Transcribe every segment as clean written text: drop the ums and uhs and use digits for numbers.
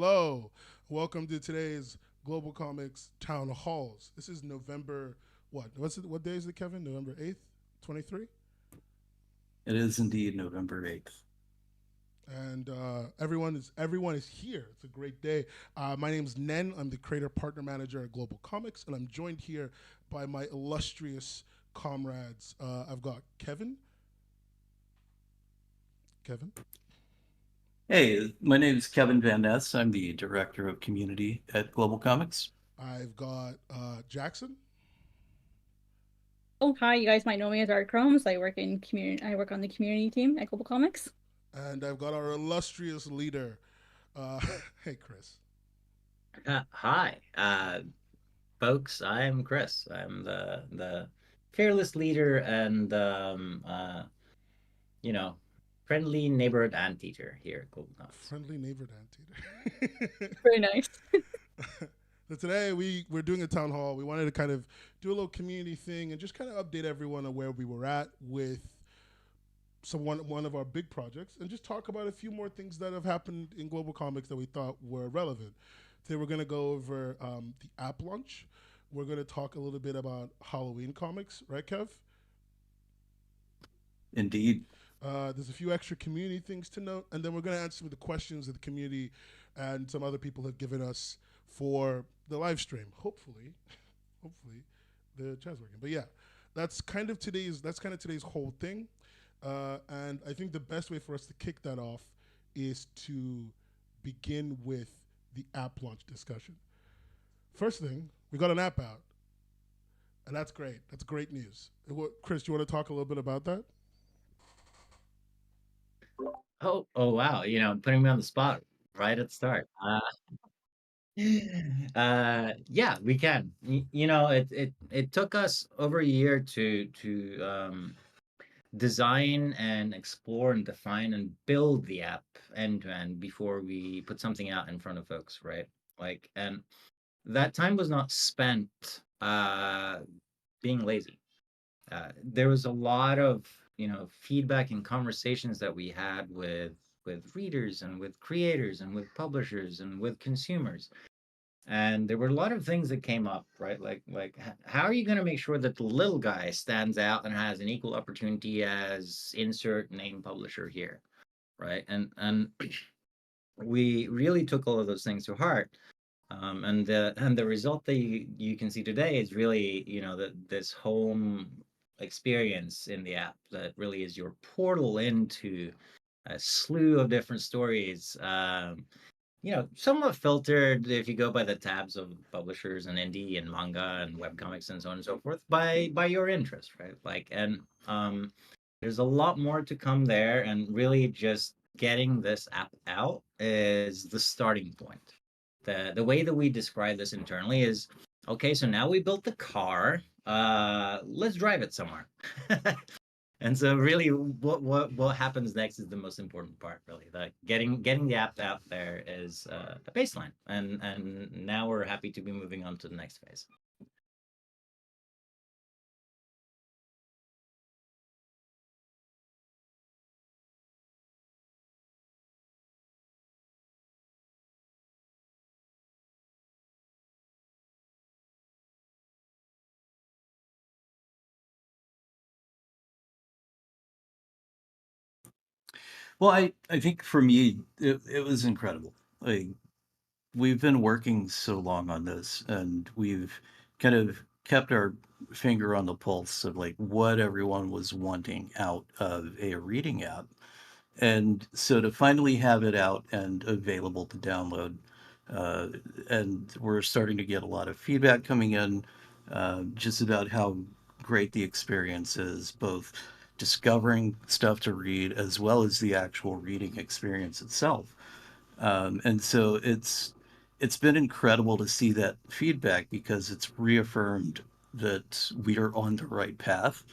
Hello, welcome to today's GlobalComix Town Halls. This is November what? What's it? What day is it, Kevin? November 8th, 23. It is indeed November 8th. And everyone is here. It's a great day. My name's Nen. I'm the creator partner manager at GlobalComix, and I'm joined here by my illustrious comrades. I've got Kevin. Kevin. Hey, my name is Kevin Van Ness. I'm the Director of Community at Global Comics. I've got Jackson, Oh, hi, you guys might know me as Art Chromes. I work on the community team at Global Comics. and I've got our illustrious leader. Uh, hey, Chris. Hi, folks. I'm Chris. I'm the fearless leader and you know, friendly neighborhood anteater here at Global Comics. Friendly neighbor anteater. Very nice. So today we're doing a town hall. We wanted to kind of do a little community thing and just kind of update everyone on where we were at with one of our big projects and just talk about a few more things that have happened in Global Comics that we thought were relevant. Today we're going to go over the app launch. We're going to talk a little bit about Halloween comics, right, Kev? Indeed. There's a few extra community things to note, and then we're going to answer some of the questions that the community and some other people have given us for the live stream. Hopefully, the chat's working. But yeah, that's kind of today's whole thing, and I think the best way for us to kick that off is to begin with the app launch discussion. First thing, we got an app out, and that's great. That's great news. Chris, do you want to talk a little bit about that? Oh wow! Putting me on the spot right at the start. Yeah, we can. It took us over a year to design and explore and define and build the app end to end before we put something out in front of folks, right? And that time was not spent being lazy. There was a lot of feedback and conversations that we had with readers and with creators and with publishers and with consumers, and there were a lot of things that came up, right? How are you going to make sure that the little guy stands out and has an equal opportunity as insert name publisher here, right? And we really took all of those things to heart. And the result that you can see today is really, this home experience in the app that really is your portal into a slew of different stories. Somewhat filtered if you go by the tabs of publishers and indie and manga and webcomics and so on and so forth by your interest, right? There's a lot more to come there, and really just getting this app out is the starting point. The way that we describe this internally is, okay, so now we built the car, let's drive it somewhere. And so really what happens next is the most important part, really. Like getting the app out there is a baseline. And now we're happy to be moving on to the next phase. Well, I think for me, it was incredible. Like, we've been working so long on this, and we've kind of kept our finger on the pulse of like what everyone was wanting out of a reading app. And so to finally have it out and available to download, uh, and we're starting to get a lot of feedback coming in, just about how great the experience is, both discovering stuff to read as well as the actual reading experience itself. And so it's been incredible to see that feedback because it's reaffirmed that we are on the right path,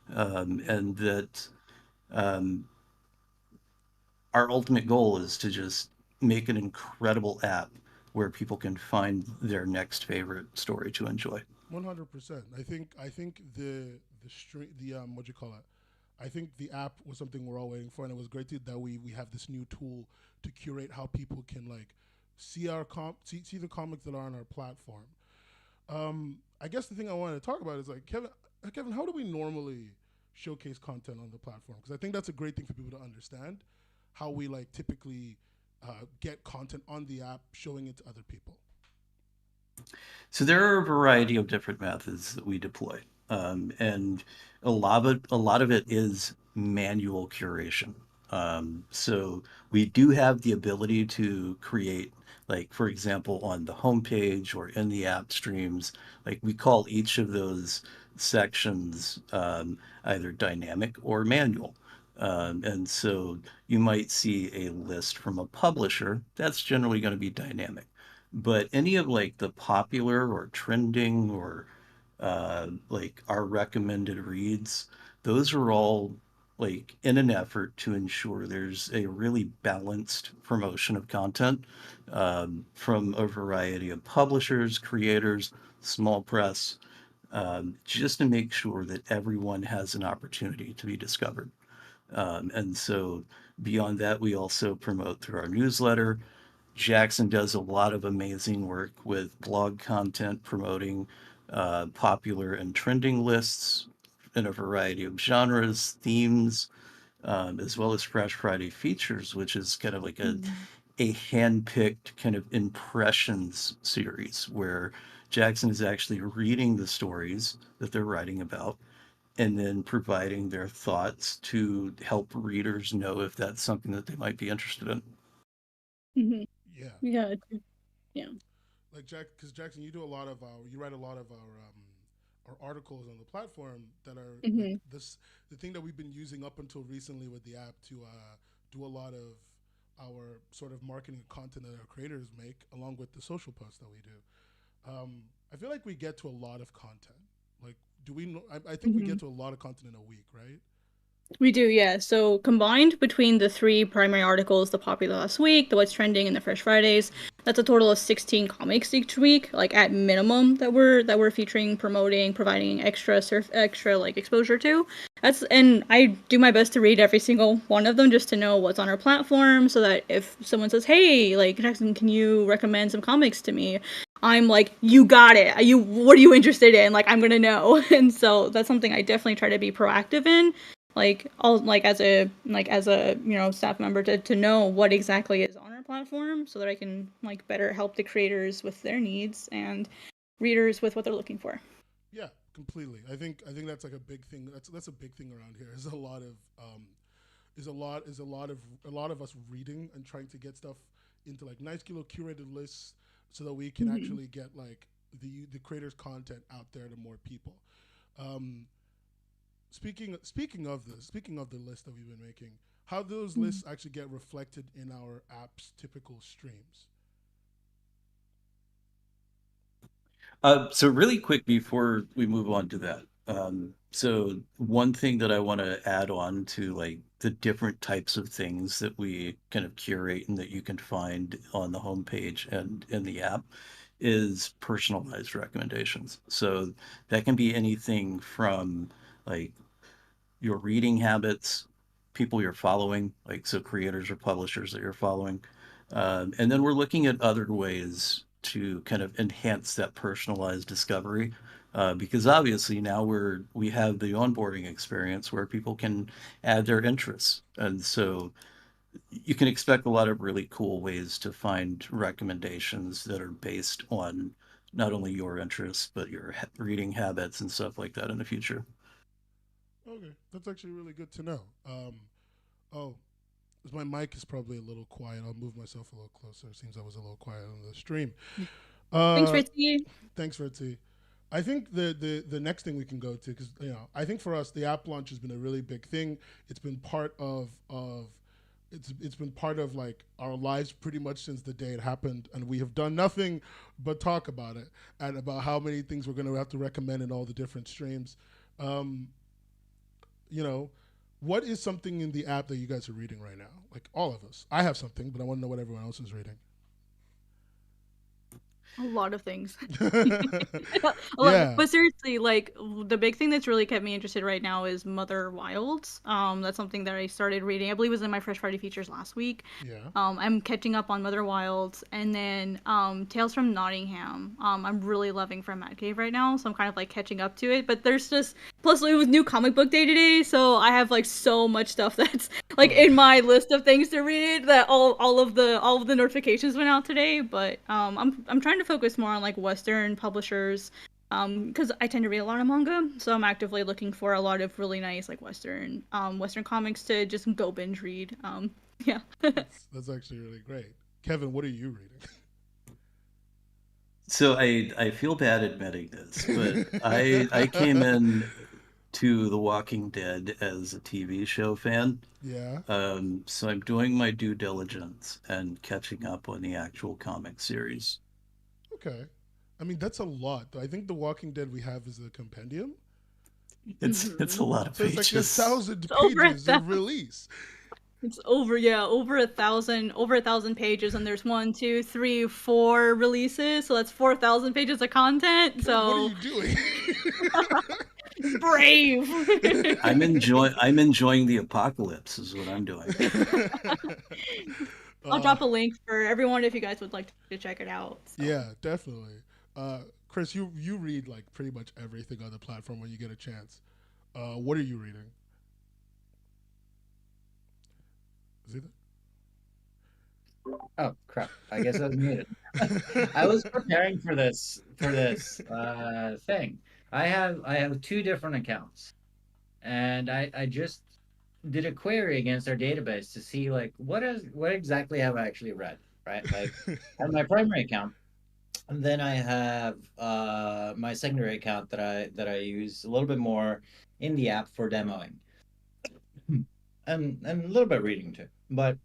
and that um, our ultimate goal is to just make an incredible app where people can find their next favorite story to enjoy. 100%. I think the stream the what you call it. I think the app was something we're all waiting for, and it was great that we have this new tool to curate how people can like see the comics that are on our platform. I guess the thing I wanted to talk about is like Kevin, how do we normally showcase content on the platform? Because I think that's a great thing for people to understand how we like typically get content on the app, showing it to other people. So there are a variety of different methods that we deploy, and a lot of it is manual curation. So we do have the ability to create, like for example, on the homepage or in the app streams, like we call each of those sections either dynamic or manual. And so you might see a list from a publisher that's generally going to be dynamic, but any of like the popular or trending or like our recommended reads, those are all like in an effort to ensure there's a really balanced promotion of content from a variety of publishers, creators, small press, just to make sure that everyone has an opportunity to be discovered. And so beyond that, we also promote through our newsletter. Jackson does a lot of amazing work with blog content promoting popular and trending lists in a variety of genres, themes, as well as Fresh Friday features, which is kind of like a hand-picked kind of impressions series where Jackson is actually reading the stories that they're writing about and then providing their thoughts to help readers know if that's something that they might be interested in. Hmm. Yeah, Yeah. Yeah. like because Jackson, you write a lot of our articles on the platform that are like Hmm. this. The thing that we've been using up until recently with the app to do a lot of our sort of marketing content that our creators make, along with the social posts that we do. I feel like we get to a lot of content. Like, do we? I think we Hmm. get to a lot of content in a week, right? We do, yeah. So combined between the three primary articles, the popular last week, the what's trending, and the Fresh Fridays, that's a total of 16 comics each week, like at minimum that we're featuring, promoting, providing extra like exposure to. And I do my best to read every single one of them just to know what's on our platform, so that if someone says, "Hey, like Jackson, can you recommend some comics to me?" I'm like, you got it. What are you interested in? Like, I'm gonna know. And so that's something I definitely try to be proactive in, like all like as a staff member to know what exactly is on our platform so that I can like better help the creators with their needs and readers with what they're looking for. Yeah, completely. I think that's like a big thing. That's a big thing around here. Is a lot of a lot of us reading and trying to get stuff into like nice kilo curated lists so that we can Hmm. actually get like the creators content out there to more people. Um, speaking of the list that we've been making, how do those lists actually get reflected in our app's typical streams? So really quick before we move on to that. So one thing that I want to add on to like the different types of things that we kind of curate and that you can find on the homepage and in the app is personalized recommendations. So that can be anything from like your reading habits, people you're following, like so creators or publishers that you're following. And then we're looking at other ways to kind of enhance that personalized discovery. Because obviously now we have the onboarding experience where people can add their interests. And so you can expect a lot of really cool ways to find recommendations that are based on not only your interests, but your reading habits and stuff like that in the future. Okay, that's actually really good to know. Oh, my mic is probably a little quiet. I'll move myself a little closer. It seems I was a little quiet on the stream. Thanks, Uh, Ritzy. Thanks, Ritzy. I think the next thing we can go to, because I think for us the app launch has been a really big thing. It's been part of it's been part of like our lives pretty much since the day it happened, and we have done nothing but talk about it and about how many things we're going to have to recommend in all the different streams. Um, you know, what is something in the app that you guys are reading right now? Like all of us, I have something, but I want to know what everyone else is reading. A lot of things. Yeah. But seriously, like the big thing that's really kept me interested right now is Mother Wilds. That's something that I started reading. I believe it was in my Fresh Friday features last week. Yeah. I'm catching up on Mother Wilds, and then Tales from Nottingham. I'm really loving from Mad Cave right now, so I'm kind of like catching up to it. But there's just plus it was new comic book day today, so I have like so much stuff that's like in my list of things to read that all of the notifications went out today. But I'm trying to focus more on like Western publishers. Because I tend to read a lot of manga, so I'm actively looking for a lot of really nice like Western comics to just go binge read. Yeah. That's actually really great. Kevin, what are you reading? So I feel bad admitting this, but I came in to The Walking Dead as a TV show fan. Yeah. So I'm doing my due diligence and catching up on the actual comic series. Okay. I mean, that's a lot. I think The Walking Dead we have is a compendium. It's a lot of So it's pages. like 1,000 over pages of release. It's over 1,000 pages, and there's 1, 2, 3, 4 releases, so that's 4,000 pages of content. What So are you doing? brave. I'm enjoying the apocalypse is what I'm doing. I'll drop a link for everyone if you guys would like to check it out. So. Yeah, definitely. Chris, you read like pretty much everything on the platform when you get a chance. What are you reading? Is it? Oh crap! I guess I was muted. I was preparing for this thing. I have two different accounts, and I just did a query against our database to see like what exactly have I actually read, right? Like I have my primary account, and then I have my secondary account that I use a little bit more in the app for demoing, and a little bit reading too, but.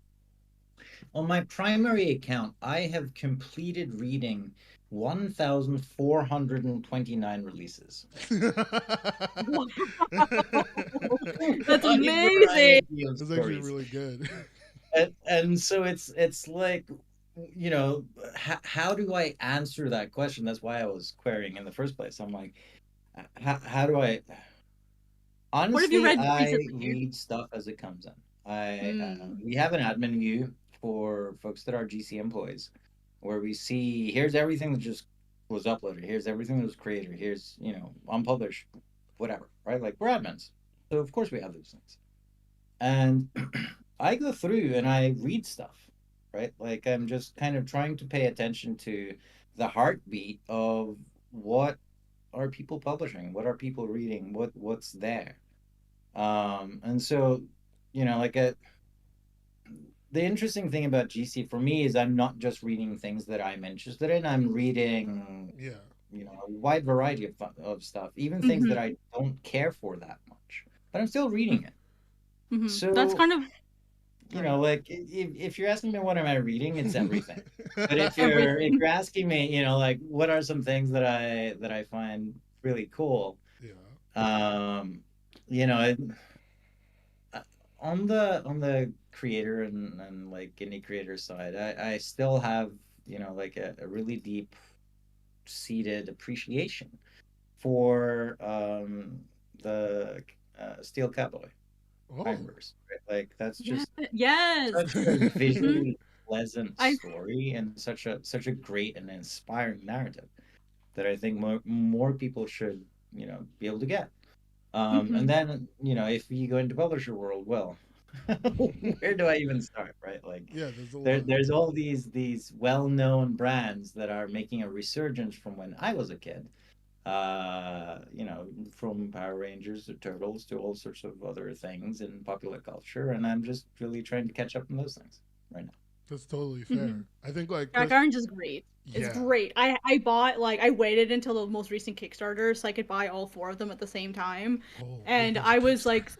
On my primary account, I have completed reading 1,429 releases. That's amazing. That's actually really good. And so it's like, you know, how do I answer that question? That's why I was querying in the first place. I'm like, how do I? Honestly, what have you read I recently? read stuff as it comes in. We have an admin view for folks that are GC employees, where we see here's everything that just was uploaded, here's everything that was created, here's unpublished, whatever, right? Like we're admins, so of course we have those things, and I go through and I read stuff, right? Like I'm just kind of trying to pay attention to the heartbeat of what are people publishing, what are people reading, what's there, and so like the interesting thing about GC for me is I'm not just reading things that I'm interested in. I'm reading, a wide variety of stuff, even things that I don't care for that much, but I'm still reading it. So that's kind of, like if you're asking me what am I reading, it's everything. But if you're asking me, like what are some things that I find really cool, on the creator and like indie creator side, I still have like a really deep seated appreciation for the Steel Cowboy Timeverse, right? Like that's just such a visually pleasant story and such a great and inspiring narrative that I think more people should be able to get. And then, if you go into publisher world, well, where do I even start, right? Like, there's all these well-known brands that are making a resurgence from when I was a kid. From Power Rangers to Turtles to all sorts of other things in popular culture, and I'm just really trying to catch up on those things right now. That's totally fair. I think like Jack Orange is great. It's great. I bought I waited until the most recent Kickstarter so I could buy all 4 of them at the same time. And I was like,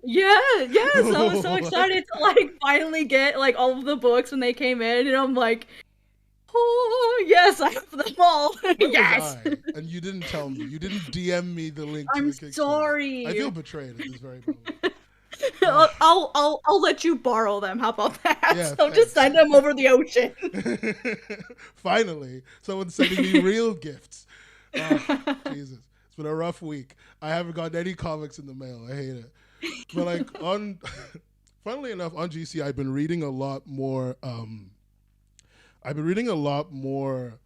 yes, I was so excited to finally get all of the books when they came in, and I'm like, oh yes, I have them all. Yes. And you didn't tell me. You didn't DM me the link to I'm the Kickstarter. sorry. I feel betrayed at this very moment. I'll let you borrow them. How about that? Yeah, So just thanks. send them over the ocean. Finally, someone's sending me real gifts. Jesus, it's been a rough week. I haven't gotten any comics in the mail. I hate it. But like funnily enough, on GC, I've been reading a lot more. I've been reading a lot more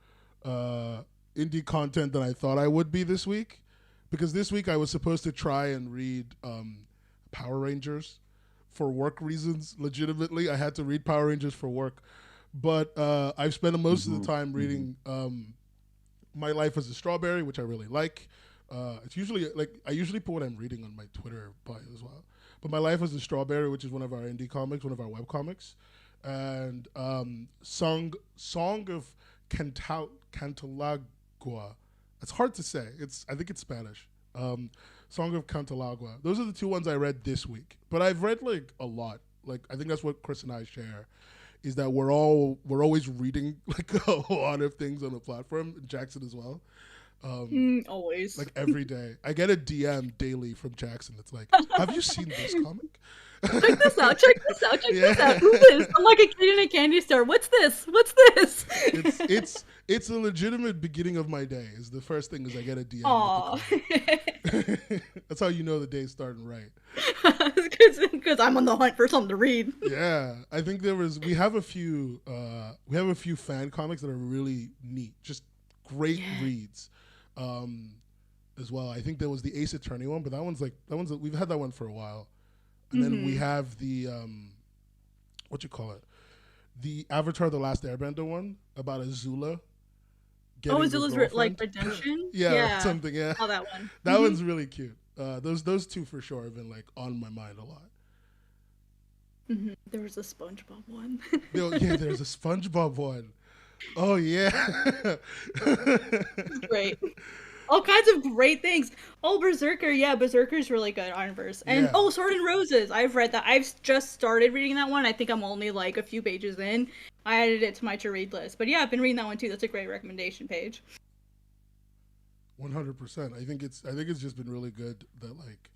indie content than I thought I would be this week, because this week I was supposed to try and read Power Rangers for work reasons. Legitimately, I had to read Power Rangers for work, but I've spent most of the time reading My Life as a Strawberry, which I really like. It's usually like I usually put what I'm reading on my Twitter bio as well. But My Life as a Strawberry, which is one of our indie comics, one of our web comics, and Song of Cantalagua. It's hard to say. I think it's Spanish. Song of Cantalagua. Those are the two ones I read this week. But I've read like a lot. Like I think that's what Chris and I share, is that we're always reading like a lot of things on the platform. Jackson as well. Always. Like every day. I get a DM daily from Jackson that's like, have you seen this comic? Check this out. Check this out. Check this out. Who's this? I'm like a kid in a candy store. What's this? What's this? It's a legitimate beginning of my day. Is the first thing is I get a DM. Aww. That's how you know the day's starting right. Because I'm on the hunt for something to read. Yeah, I think we have a few fan comics that are really neat, just great reads. As well, I think there was the Ace Attorney one, but that one's we've had that one for a while. And then we have the the Avatar: The Last Airbender one about Azula. Azula's like redemption. yeah, something. Yeah, oh, that one. That one's really cute. Those two for sure have been like on my mind a lot. There was a SpongeBob one. There's a SpongeBob one. Oh yeah, great. All kinds of great things. Oh, Berserker. Yeah, Berserker's really good, Arnverse. And Sword and Roses. I've read that. I've just started reading that one. I think I'm only like a few pages in. I added it to my to-read list. But yeah, I've been reading that one too. That's a great recommendation page. 100%. I think it's just been really good that like,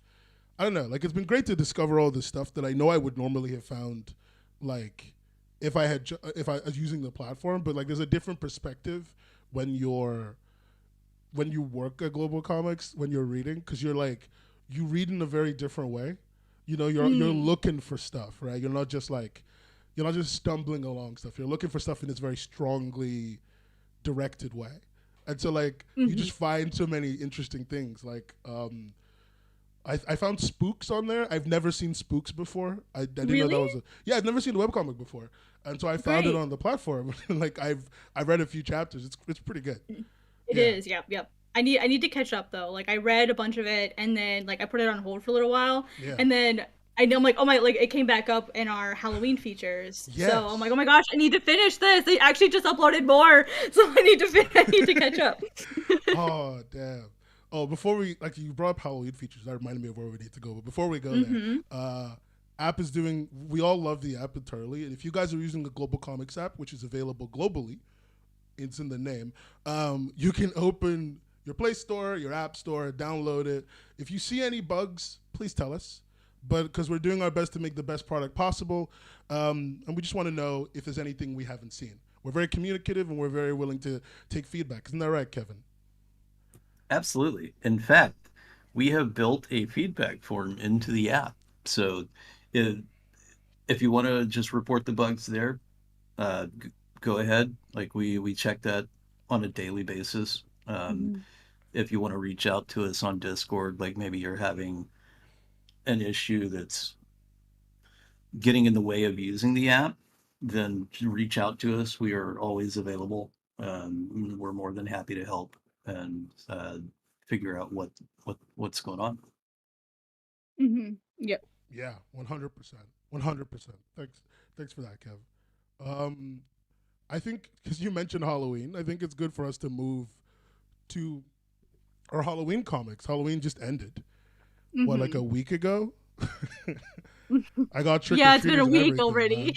I don't know, like it's been great to discover all this stuff that I know I would normally have found like if I was using the platform, but like there's a different perspective when you work at GlobalComix, when you're reading, because you're like, you read in a very different way. You know, you're looking for stuff, right? You're not just stumbling along stuff. You're looking for stuff in this very strongly directed way. And so like you just find so many interesting things. Like I found Spooks on there. I've never seen Spooks before. I didn't know that was I've never seen a webcomic before. And so I found it on the platform. Like I've read a few chapters. It's pretty good. It is, yep. I need to catch up though. Like I read a bunch of it and then like I put it on hold for a little while. Yeah. And then I'm like, oh my, like it came back up in our Halloween features. Yes. So I'm like, oh my gosh, I need to finish this. They actually just uploaded more, so I need to catch up. Oh damn. Oh, before we you brought up Halloween features, that reminded me of where we need to go. But before we go there, app is doing. We all love the app entirely, and if you guys are using the GlobalComix app, which is available globally, it's in the name. You can open your Play Store, your App Store, download it. If you see any bugs, please tell us. But because we're doing our best to make the best product possible, and we just want to know if there's anything we haven't seen. We're very communicative and we're very willing to take feedback. Isn't that right, Kevin? Absolutely. In fact, we have built a feedback form into the app. So if you want to just report the bugs there, go ahead. Like we check that on a daily basis. If you want to reach out to us on Discord, like maybe you're having an issue that's getting in the way of using the app, then reach out to us. We are always available. We're more than happy to help and figure out what's going on. Yep. Yeah, 100%. 100%. Thanks for that, Kev. I think because you mentioned Halloween, I think it's good for us to move to our Halloween comics. Halloween just ended. What, like a week ago? I got trick or treaters. Yeah, it's been a week already. Man.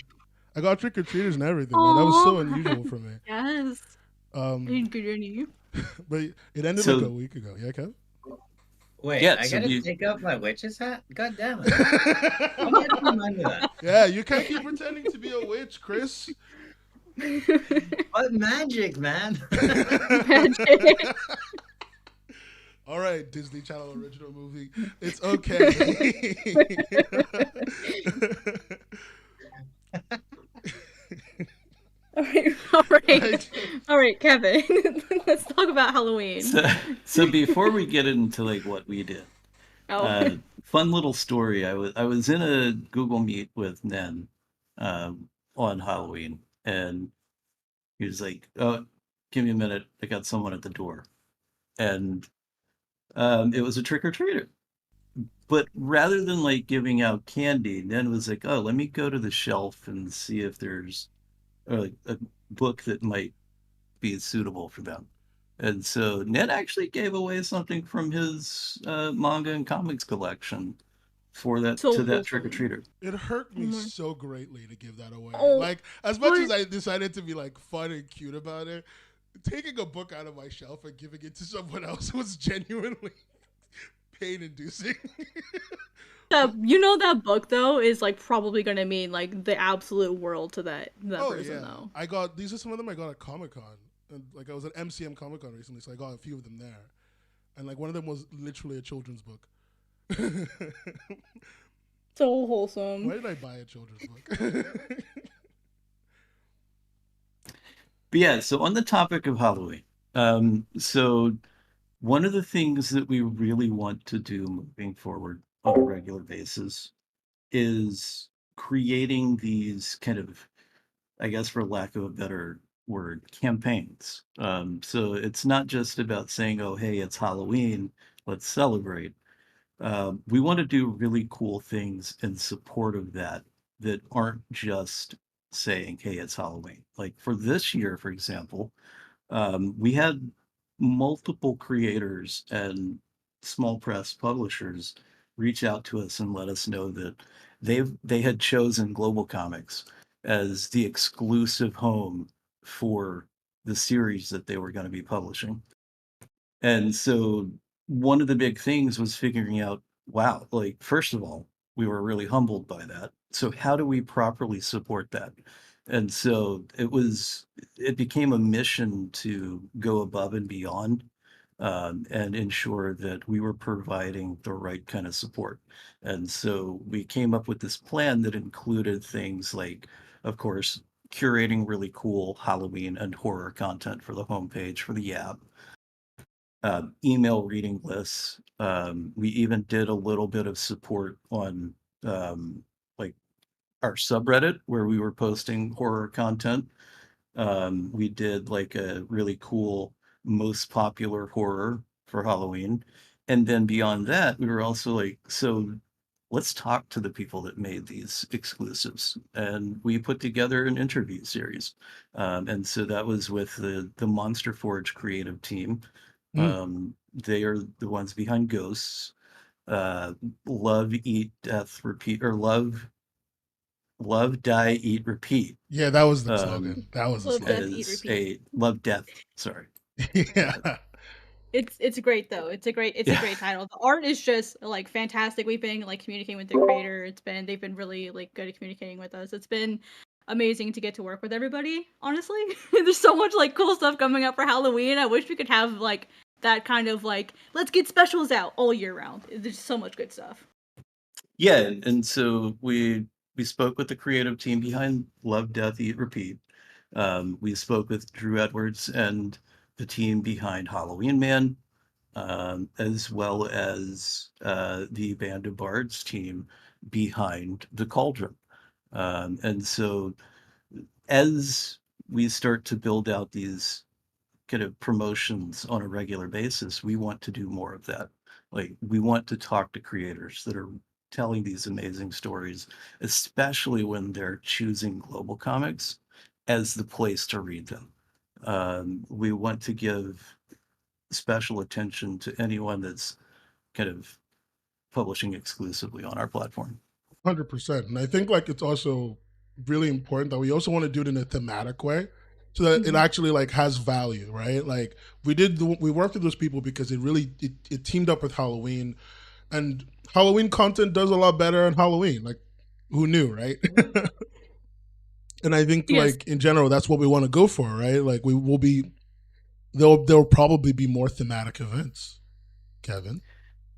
I got trick or treaters and everything. Man. That was so unusual for me. Yes. I didn't get any. But it ended like a week ago. Yeah, Kev? Wait, Yeah, I so gotta take off my witch's hat? God damn it. I'm gonna remind that. Yeah, you can't keep pretending to be a witch, Chris. What magic, man? Magic. All right, Disney Channel original movie. It's okay. All right, all right, I- all right, Kevin. Let's talk about Halloween. so before we get into like what we did, Oh, uh, fun little story. I was in a Google Meet with Nen on Halloween, and he was like, "Oh, give me a minute. I got someone at the door," and it was a trick or treater. But rather than like giving out candy, Nen was like, "Oh, let me go to the shelf and see if there's like a book that might be suitable for them." And so Ned actually gave away something from his manga and comics collection for that so to that trick or wholesome. treater. it hurt Oh me my. so greatly to give that away. Oh, Like, as much as what? I decided to be like fun and cute about it, taking a book out of my shelf and giving it to someone else was genuinely pain inducing. That book though is like probably gonna mean like the absolute world to that Oh person yeah, though. I got these are some of them I got at Comic Con, and like I was at MCM Comic Con recently, so I got a few of them there, and like one of them was literally a children's book. So Why wholesome. did I buy a children's book? But yeah, so on the topic of Halloween, so one of the things that we really want to do moving forward on a regular basis is creating these kind of, I guess, for lack of a better word, campaigns. So it's not just about saying, oh, hey, it's Halloween, let's celebrate. We want to do really cool things in support of that that aren't just saying, hey, it's Halloween. Like for this year, for example, we had multiple creators and small press publishers reach out to us and let us know that they had chosen GlobalComix as the exclusive home for the series that they were going to be publishing. And so one of the big things was figuring out, wow, like first of all, we were really humbled by that. So how do we properly support that? And so it became a mission to go above and beyond and ensure that we were providing the right kind of support. And so we came up with this plan that included things like, of course, curating really cool Halloween and horror content for the homepage for the app, email reading lists. We even did a little bit of support on like our subreddit where we were posting horror content. We did like a really cool most popular horror for Halloween. And then beyond that, we were also like, so let's talk to the people that made these exclusives. And we put together an interview series. And so that was with the Monster Forge creative team. Mm. They are the ones behind Ghosts, uh, Love, Eat, Death, Repeat, or Love, Die, Eat, Repeat, Yeah, that was the um, slogan. That was the Love, death, slogan. eat, as repeat. a Love, Death. Sorry. Yeah. It's great though. It's a Yeah. great title. The art is just like fantastic. We've been like communicating with the creator. They've been really like good at communicating with us. It's been amazing to get to work with everybody, honestly. There's so much like cool stuff coming up for Halloween. I wish we could have like that kind of like let's get specials out all year round. There's so much good stuff. Yeah, and so we spoke with the creative team behind Love, Death, Eat, Repeat. We spoke with Drew Edwards and the team behind Halloween Man, as well as the Band of Bards team behind The Cauldron. And so as we start to build out these kind of promotions on a regular basis, we want to do more of that. Like we want to talk to creators that are telling these amazing stories, especially when they're choosing GlobalComix as the place to read them. We want to give special attention to anyone that's kind of publishing exclusively on our platform. 100%. And I think like it's also really important that we also want to do it in a thematic way. so that it Mhm. actually like has value, right? Like we worked with those people because it teamed up with Halloween, and Halloween content does a lot better on Halloween. Like, who knew, right? And I think Yes. like in general, that's what we want to go for, right? Like we will be there'll probably be more thematic events, Kevin.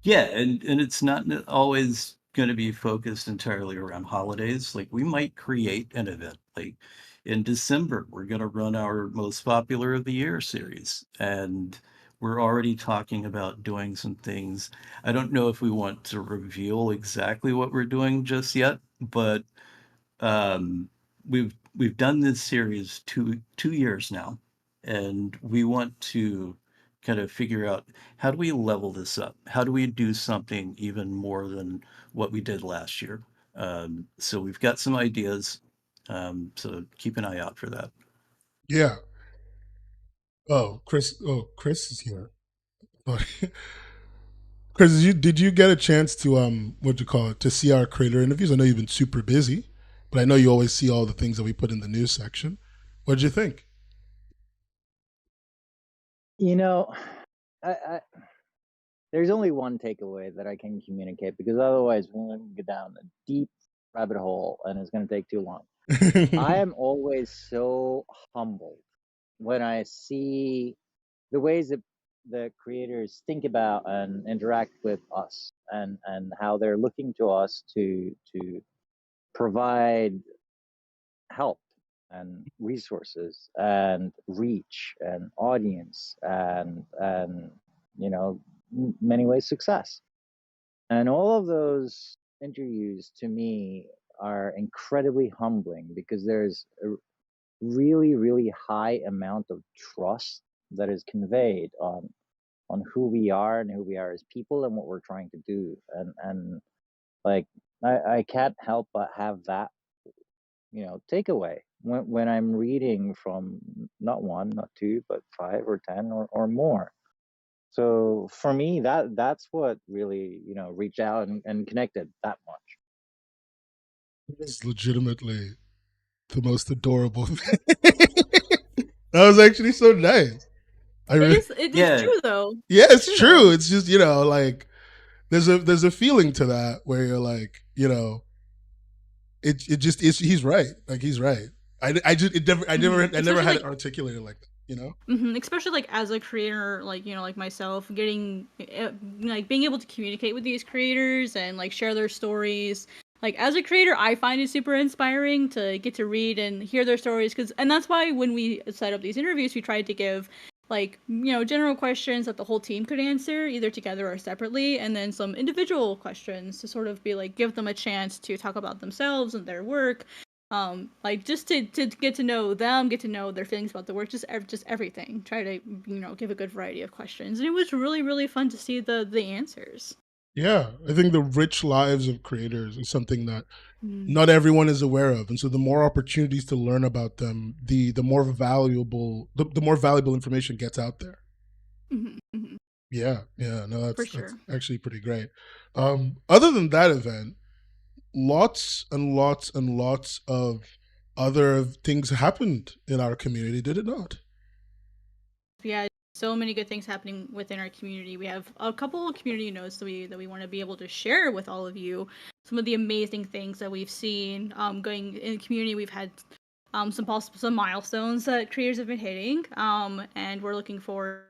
Yeah, and it's not always going to be focused entirely around holidays. Like we might create an event. Like in December, we're going to run our most popular of the year series, and we're already talking about doing some things. I don't know if we want to reveal exactly what we're doing just yet, but we've done this series two years now, and we want to kind of figure out how do we level this up? How do we do something even more than what we did last year? So we've got some ideas. So keep an eye out for that. Yeah. Oh, Chris. Oh, Chris is here. Chris, did you get a chance to what do you call it, to see our creator interviews? I know you've been super busy, but I know you always see all the things that we put in the news section. What did you think? You know, I there's only one takeaway that I can communicate, because otherwise we're going to go down a deep rabbit hole and it's going to take too long. I am always so humbled when I see the ways that the creators think about and interact with us, and how they're looking to us to provide help and resources and reach and audience and many ways success. And all of those interviews to me are incredibly humbling, because there's a really, really high amount of trust that is conveyed on who we are and who we are as people and what we're trying to do. And like I can't help but have that, takeaway when I'm reading from not one, not two, but 5 or 10 or more. So for me, that's what really, reached out and connected that much. It's legitimately the most adorable thing. That was actually so nice. It is Yeah, true though. Yeah, It's it's true true. though. It's just like there's a feeling to that where you're like it just is. He's right. Like he's right. I just it never I never Mhm. I never Especially had it like articulated like that. You know. especially like as a creator, like like myself, getting like being able to communicate with these creators and like share their stories. Like as a creator, I find it super inspiring to get to read and hear their stories, and that's why when we set up these interviews, we tried to give like general questions that the whole team could answer either together or separately, and then some individual questions to sort of be like give them a chance to talk about themselves and their work, like just to get to know them, get to know their feelings about the work, just everything. Try to give a good variety of questions, and it was really really fun to see the answers. Yeah, I think the rich lives of creators is something that Mm. not everyone is aware of, and so the more opportunities to learn about them, the more valuable information gets out there. Mm-hmm. Yeah, yeah, no, For that's sure. actually pretty great. Other than that event, lots and lots and lots of other things happened in our community, did it not? Yeah, so many good things happening within our community. We have a couple of community notes that we want to be able to share with all of you. Some of the amazing things that we've seen going in the community. We've had some milestones that creators have been hitting, and we're looking forward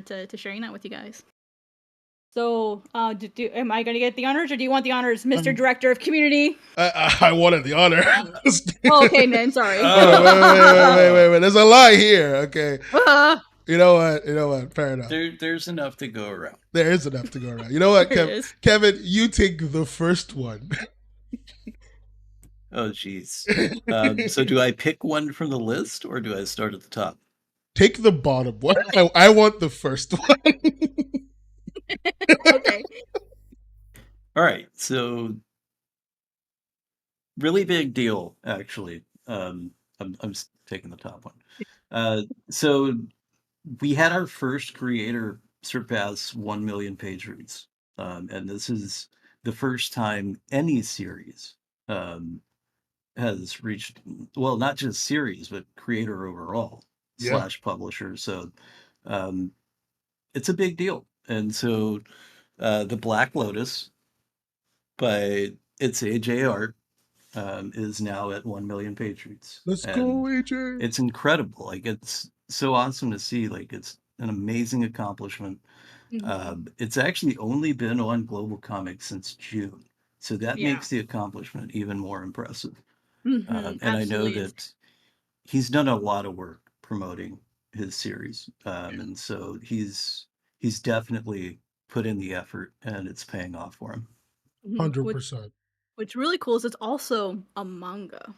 to sharing that with you guys. So, am I going to get the honors, or do you want the honors, Mr. Um, Director of Community? I wanted the honor. Oh, okay, then. Sorry. Oh, wait. There's a lie here. Okay. Ah, You know what? You know what? Fair enough. there's enough to go around. There is enough to go around. You know what, there it is. Kevin? You take the first one. Oh, geez. So do I pick one from the list or do I start at the top? Take the bottom one. I want the first one. Okay. All right. So really big deal, actually. I'm taking the top one. So we had our first creator surpass 1 million page reads. And this is the first time any series um, has reached, well, not just series, but creator overall Yeah. / publisher. So um, it's a big deal. And so the Black Lotus by It's AJ Art is now at 1 million page reads. Let's And go, AJ. it's incredible. Like, it's so awesome to see. Like, it's an amazing accomplishment. It's actually only been on GlobalComix since June. So that Yeah. makes the accomplishment even more impressive. Mhm, And I know absolutely. that he's done a lot of work promoting his series. And so he's definitely put in the effort, and it's paying off for him. Mhm. 100%. What's really cool is it's also a manga.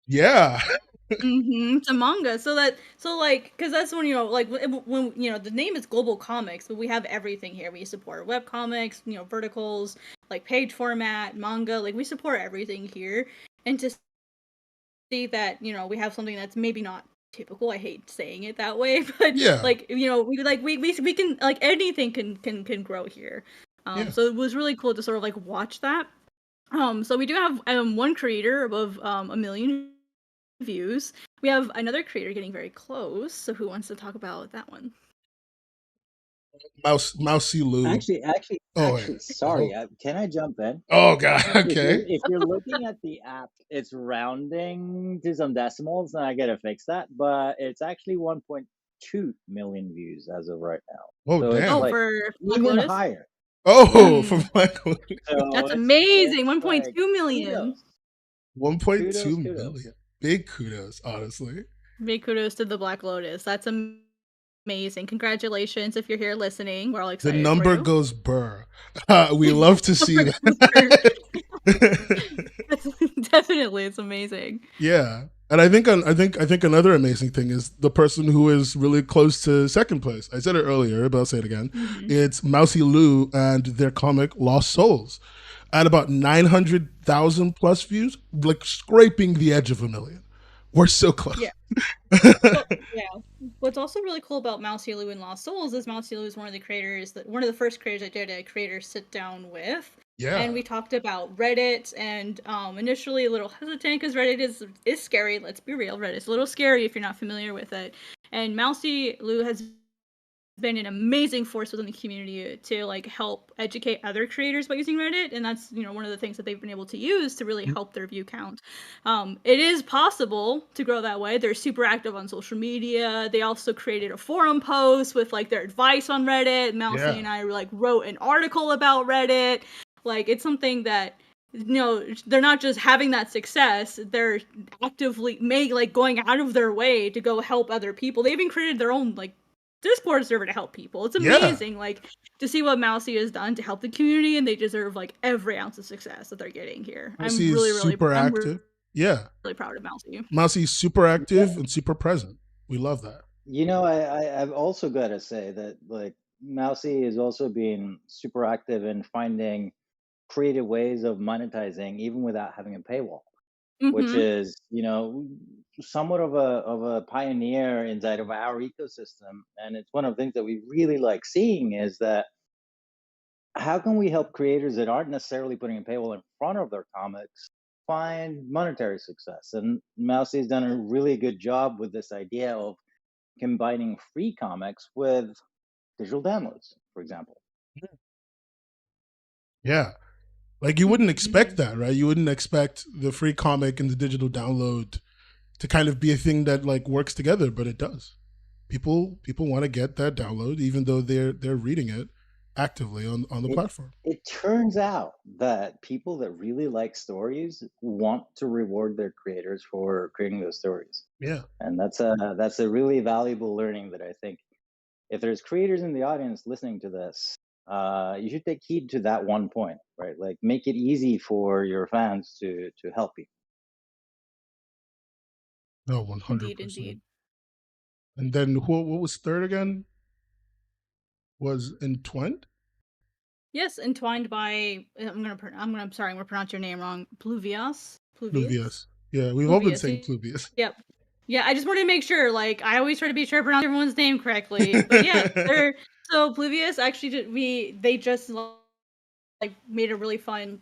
Yeah. It's a manga, so like, because that's when, like, when the name is GlobalComix, but we have everything here. We support webcomics, verticals, like page format, manga, like we support everything here. And to see that, we have something that's maybe not typical. I hate saying it that way, but Yeah. like, we can, like, anything can grow here. Yeah. So it was really cool to sort of like watch that. So we do have one creator above 1 million views. We have another creator getting very close. So who wants to talk about that one? Mousy Lou. Actually, Oh, wait. sorry. Can I jump in? Oh, God. Okay. If you're looking at the app, it's rounding to some decimals, and I gotta fix that. But it's actually 1.2 million views as of right now. Oh, So it's damn. like For Black even Lotus? higher. Oh, for Black Lotus. So That's it's amazing. like 1.2 million. kudos. 1.2 Kudos. million. Big kudos, honestly. Big kudos to the Black Lotus. That's amazing. Congratulations if you're here listening. We're all The excited. number for you. goes burr. We love to see Number that. Definitely, it's amazing. Yeah. And I think another amazing thing is the person who is really close to second place. I said it earlier, but I'll say it again. It's Mousy Lou and their comic Lost Souls at about 900,000 plus views, like scraping the edge of 1 million. We're so close. Yeah. Well, yeah. What's also really cool about Mousy Lou and Lost Souls is Mousy Lou is one of the first creators I did a creator sit down with. Yeah. And we talked about Reddit, and initially a little hesitant because Reddit is scary. Let's be real, Reddit's a little scary if you're not familiar with it. And Mousy Lou has been an amazing force within the community to like help educate other creators by using Reddit, and that's one of the things that they've been able to use to really help their view count. It is possible to grow that way. They're super active on social media. They also created a forum post with like their advice on Reddit. Mousy and I like wrote an article about Reddit. Like, it's something that they're not just having that success, they're actively going out of their way to go help other people. They even created their own like Discord server to help people. It's amazing, like, to see what Mousy has done to help the community, and they deserve like every ounce of success that they're getting here. Mousy I'm really, is really, super I'm active. Yeah. really proud of Mousy. Mousy's super active and super present. We love that. I've also got to say that like Mousy is also being super active in finding creative ways of monetizing even without having a paywall, which is somewhat of a pioneer inside of our ecosystem. And it's one of the things that we really like seeing is that how can we help creators that aren't necessarily putting a paywall in front of their comics find monetary success? And Mousy has done a really good job with this idea of combining free comics with digital downloads, for example. Yeah. Like, you wouldn't expect that, right? You wouldn't expect the free comic and the digital download to kind of be a thing that like works together, but it does. People want to get that download even though they're reading it actively on the platform. It turns out that people that really like stories want to reward their creators for creating those stories. Yeah. And that's a really valuable learning that I think if there's creators in the audience listening to this, you should take heed to that one point, right? Like, make it easy for your fans to help you. No, 100%. Indeed. And then what was third again? Was Entwined? Yes, entwined by I'm gonna pronounce your name wrong. Pluvius. Pluvius. Yeah, we've all been Pluvius. saying Pluvius. Yep. Yeah, I just wanted to make sure. Like, I always try to be sure I pronounce everyone's name correctly. But yeah, so Pluvius actually they just like made a really fun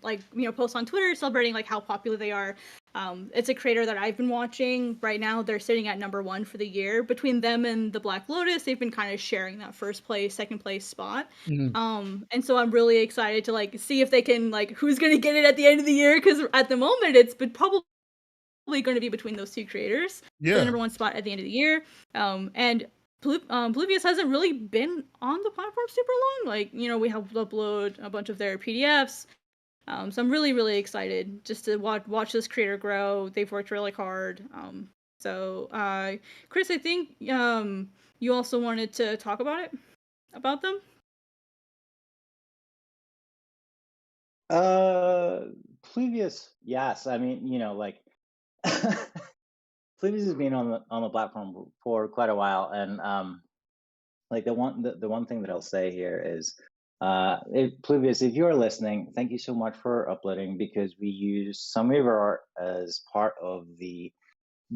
post on Twitter celebrating like how popular they are. It's a creator that I've been watching. Right now, they're sitting at #1 for the year. Between them and the Black Lotus, they've been kind of sharing that first place, second place spot. And so I'm really excited to like see if they can like who's gonna get it at the end of the year, because at the moment it's been probably going to be between those two creators for the #1 spot at the end of the year. And Pluvius hasn't really been on the platform super long. Like, you know, we have upload a bunch of their PDFs. So I'm really, really excited just to watch this creator grow. They've worked really hard. So Chris, I think you also wanted to talk about them. Pluvius, yes. I mean, you know, like Pluvius has been on the platform for quite a while, and like the one thing that I'll say here is, Pluvius, if you're listening, thank you so much for uploading, because we use some of your art as part of the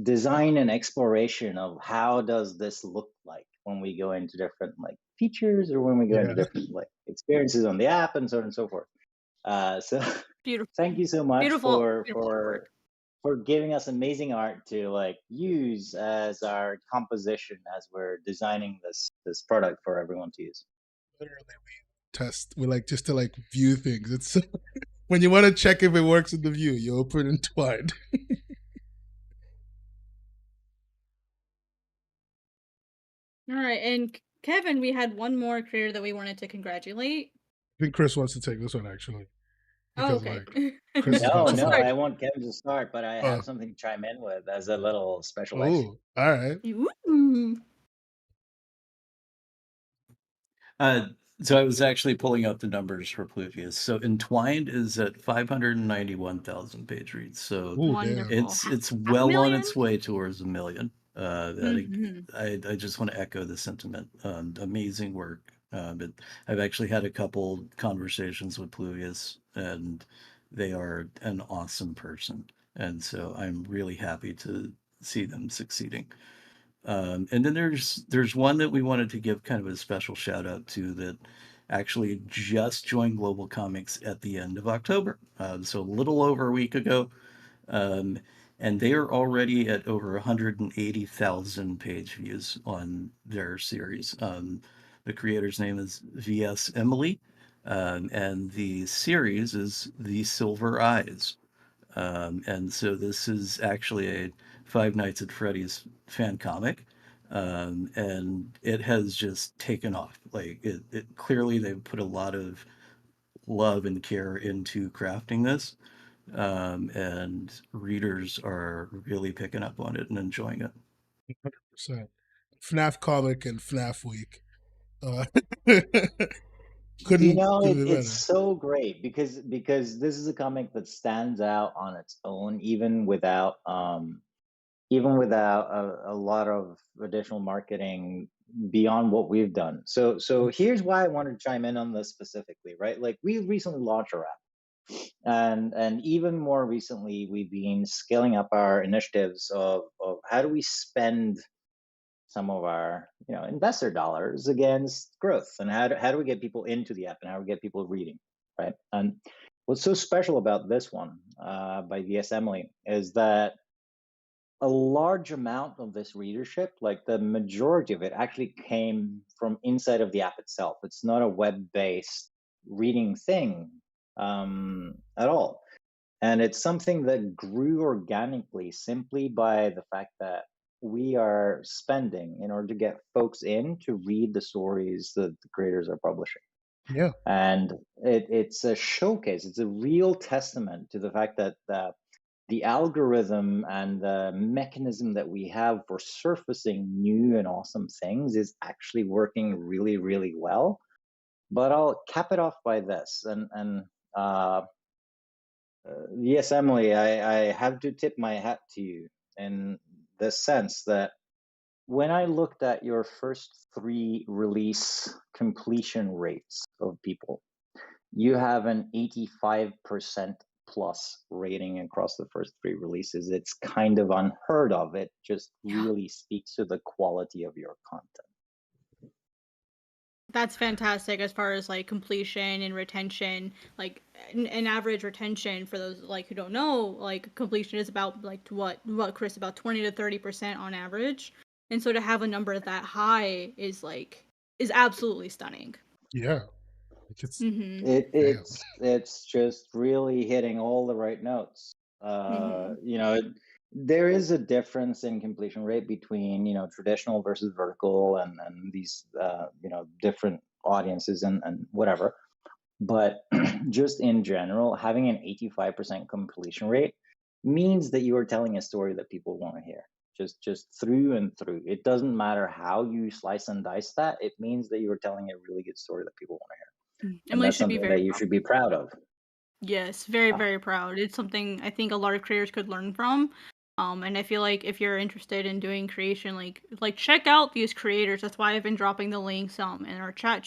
design and exploration of how does this look like when we go into different like features, or when we go into different like experiences on the app, and so on and so forth. So Beautiful. thank you so much Beautiful for giving us amazing art to like use as our composition as we're designing this product for everyone to use. Literally, we like just to like view things. It's when you want to check if it works in the view, you open Entwined. All right, and Kevin, we had one more creator that we wanted to congratulate. I think Chris wants to take this one actually. Because, okay. Like, Chris No, I want Kevin to start, but I have something to chime in with as a little special. Oh, all right. Ooh. So I was actually pulling up the numbers for Pluvius. So Entwined is at 591,000 page reads. So it's well on its way towards 1 million. I just want to echo the sentiment. Amazing work. But I've actually had a couple conversations with Pluvius, and they are an awesome person. And so I'm really happy to see them succeeding. And then there's one that we wanted to give kind of a special shout out to that actually just joined GlobalComix at the end of October, so a little over a week ago, and they are already at over 180,000 page views on their series. The creator's name is VS Emily, and the series is The Silver Eyes. And so this is actually a Five Nights at Freddy's fan comic, and it has just taken off. Like it clearly they've put a lot of love and care into crafting this, and readers are really picking up on it and enjoying it. 100%. FNAF comic and FNAF week. It's so great because this is a comic that stands out on its own, even without a lot of additional marketing beyond what we've done. So here's why I wanted to chime in on this specifically, right? Like, we recently launched our app, and even more recently we've been scaling up our initiatives of how do we spend some of our investor dollars against growth, and how do we get people into the app, and how do we get people reading, right? And what's so special about this one by VS Emily is that a large amount of this readership, like the majority of it, actually came from inside of the app itself. It's not a web-based reading thing at all. And it's something that grew organically simply by the fact that we are spending in order to get folks in to read the stories that the creators are publishing. Yeah. And it's a showcase. It's a real testament to the fact that the algorithm and the mechanism that we have for surfacing new and awesome things is actually working really, really well. But I'll cap it off by this. Yes, Emily, I have to tip my hat to you in the sense that when I looked at your first 3 release completion rates of people, you have an 85% plus rating across the first 3 releases. It's kind of unheard of. It just really speaks to the quality of your content. That's fantastic as far as like completion and retention. Like an average retention for those like who don't know, like completion is about like what Chris, about 20 to 30% on average. And so to have a number that high is absolutely stunning. Yeah, it's Mhm. damn. It's just really hitting all the right notes. Mhm. You know, there is a difference in completion rate between, you know, traditional versus vertical and these you know, different audiences and whatever. But just in general, having an 85% completion rate means that you are telling a story that people want to hear. Just through and through. It doesn't matter how you slice and dice that. It means that you are telling a really good story that people want to hear. And Emily that's should be something very that you proud. should be proud of. Yes, very, Ah, very proud. It's something I think a lot of creators could learn from. And I feel like if you're interested in doing creation, like check out these creators. That's why I've been dropping the links in our chat.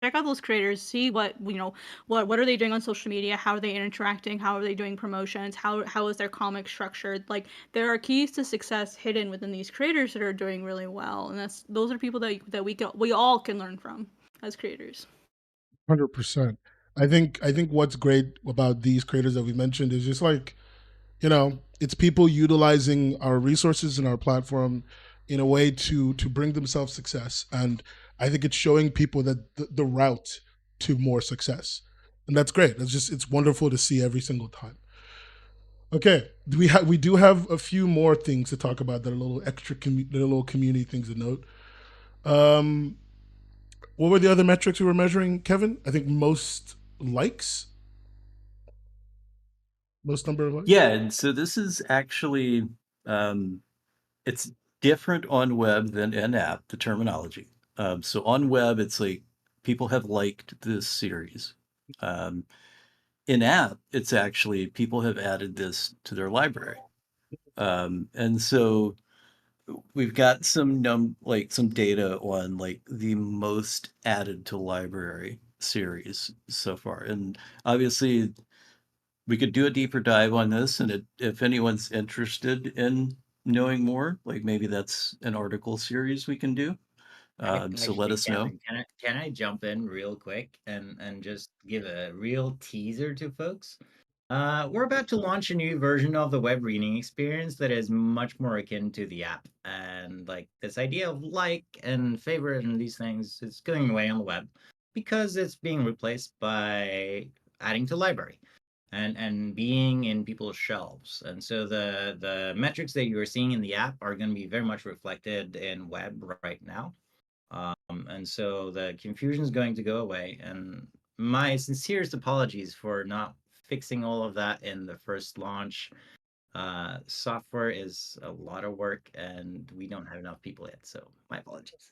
Check out those creators. See what what are they doing on social media? How are they interacting? How are they doing promotions? How is their comic structured? Like there are keys to success hidden within these creators that are doing really well, and those are people that we all can learn from as creators. 100%. I think what's great about these creators that we mentioned is just like, it's people utilizing our resources and our platform in a way to bring themselves success. And I think it's showing people that the route to more success. And that's great. It's wonderful to see every single time. Okay, we do have a few more things to talk about that are little extra that are little community things to note. Um, what were the other metrics we were measuring, Kevin? I think most likes, most number of likes. Yeah, and so this is actually um, it's different on web than in app, the terminology. So on web, it's like people have liked this series. Um, in app, it's actually people have added this to their library. And so we've got some data on like the most added to library series so far. And obviously we could do a deeper dive on this, and if anyone's interested in knowing more, like maybe that's an article series we can do. So let Actually, us know. Kevin, can I jump in real quick and just give a real teaser to folks? We're about to launch a new version of the web reading experience that is much more akin to the app. And like this idea of like and favorite and these things is going away on the web because it's being replaced by adding to library and being in people's shelves. And so the metrics that you are seeing in the app are going to be very much reflected in web right now. And so the confusion is going to go away. And my sincerest apologies for not fixing all of that in the first launch. Software is a lot of work, and we don't have enough people yet. So my apologies.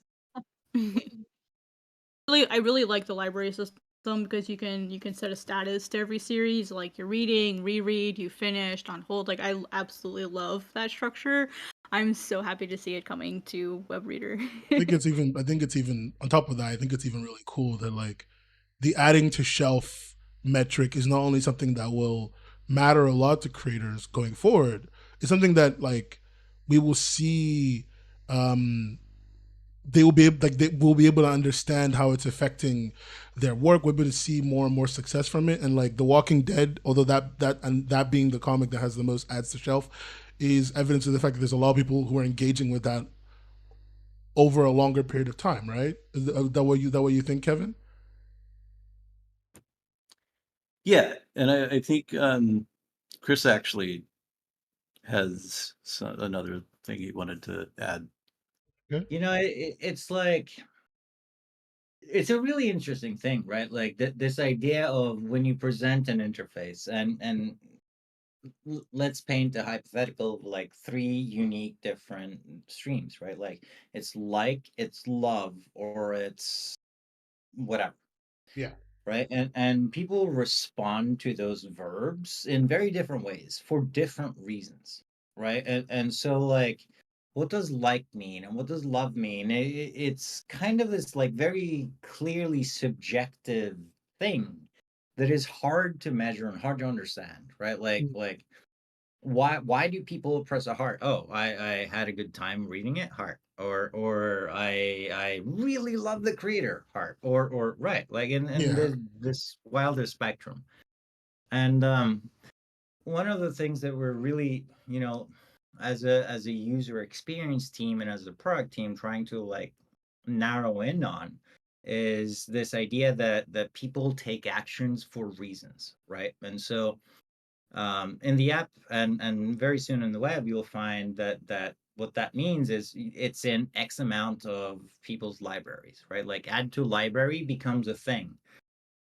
I really like the library system because you can set a status to every series, like you're reading, reread, you finished, on hold. Like I absolutely love that structure. I'm so happy to see it coming to WebReader. I think it's even on top of that. I think it's even really cool that like the adding to shelf metric is not only something that will matter a lot to creators going forward. It's something that like we will see. They will be able to understand how it's affecting their work. We're able to see more and more success from it. And like The Walking Dead, although that being the comic that has the most adds to shelf, is evidence of the fact that there's a lot of people who are engaging with that over a longer period of time, right? Is that what you think, Kevin? Yeah, and I think Chris actually has another thing he wanted to add. Okay. You know, it's like it's a really interesting thing, right? Like this idea of when you present an interface and let's paint a hypothetical of like three unique different streams, right? Like it's love, or it's whatever, Yeah. right? And people respond to those verbs in very different ways for different reasons, right? And so like what does like mean and what does love mean? It's kind of this like very clearly subjective thing that is hard to measure and hard to understand, right? Like why do people press a heart? Oh, I had a good time reading it, heart. or I really love the creator part, or right, like in Yeah. this wilder spectrum. And one of the things that we're really, as a user experience team and as a product team trying to like narrow in on is this idea that people take actions for reasons, right? And so in the app and very soon in the web, you'll find that what that means is it's in X amount of people's libraries, right? Like add to library becomes a thing.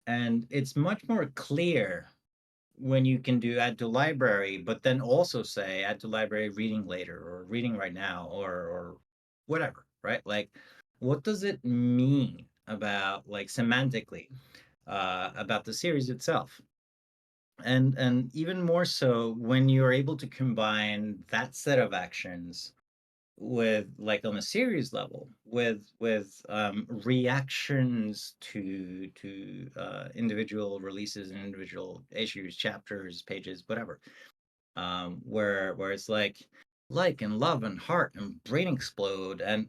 And it's much more clear when you can do add to library, but then also say add to library reading later or reading right now or whatever, right? Like, what does it mean about like semantically about the series itself? And even more so when you're able to combine that set of actions with like on a series level with reactions to individual releases and individual issues, chapters, pages, whatever, where it's like and love and heart and brain explode and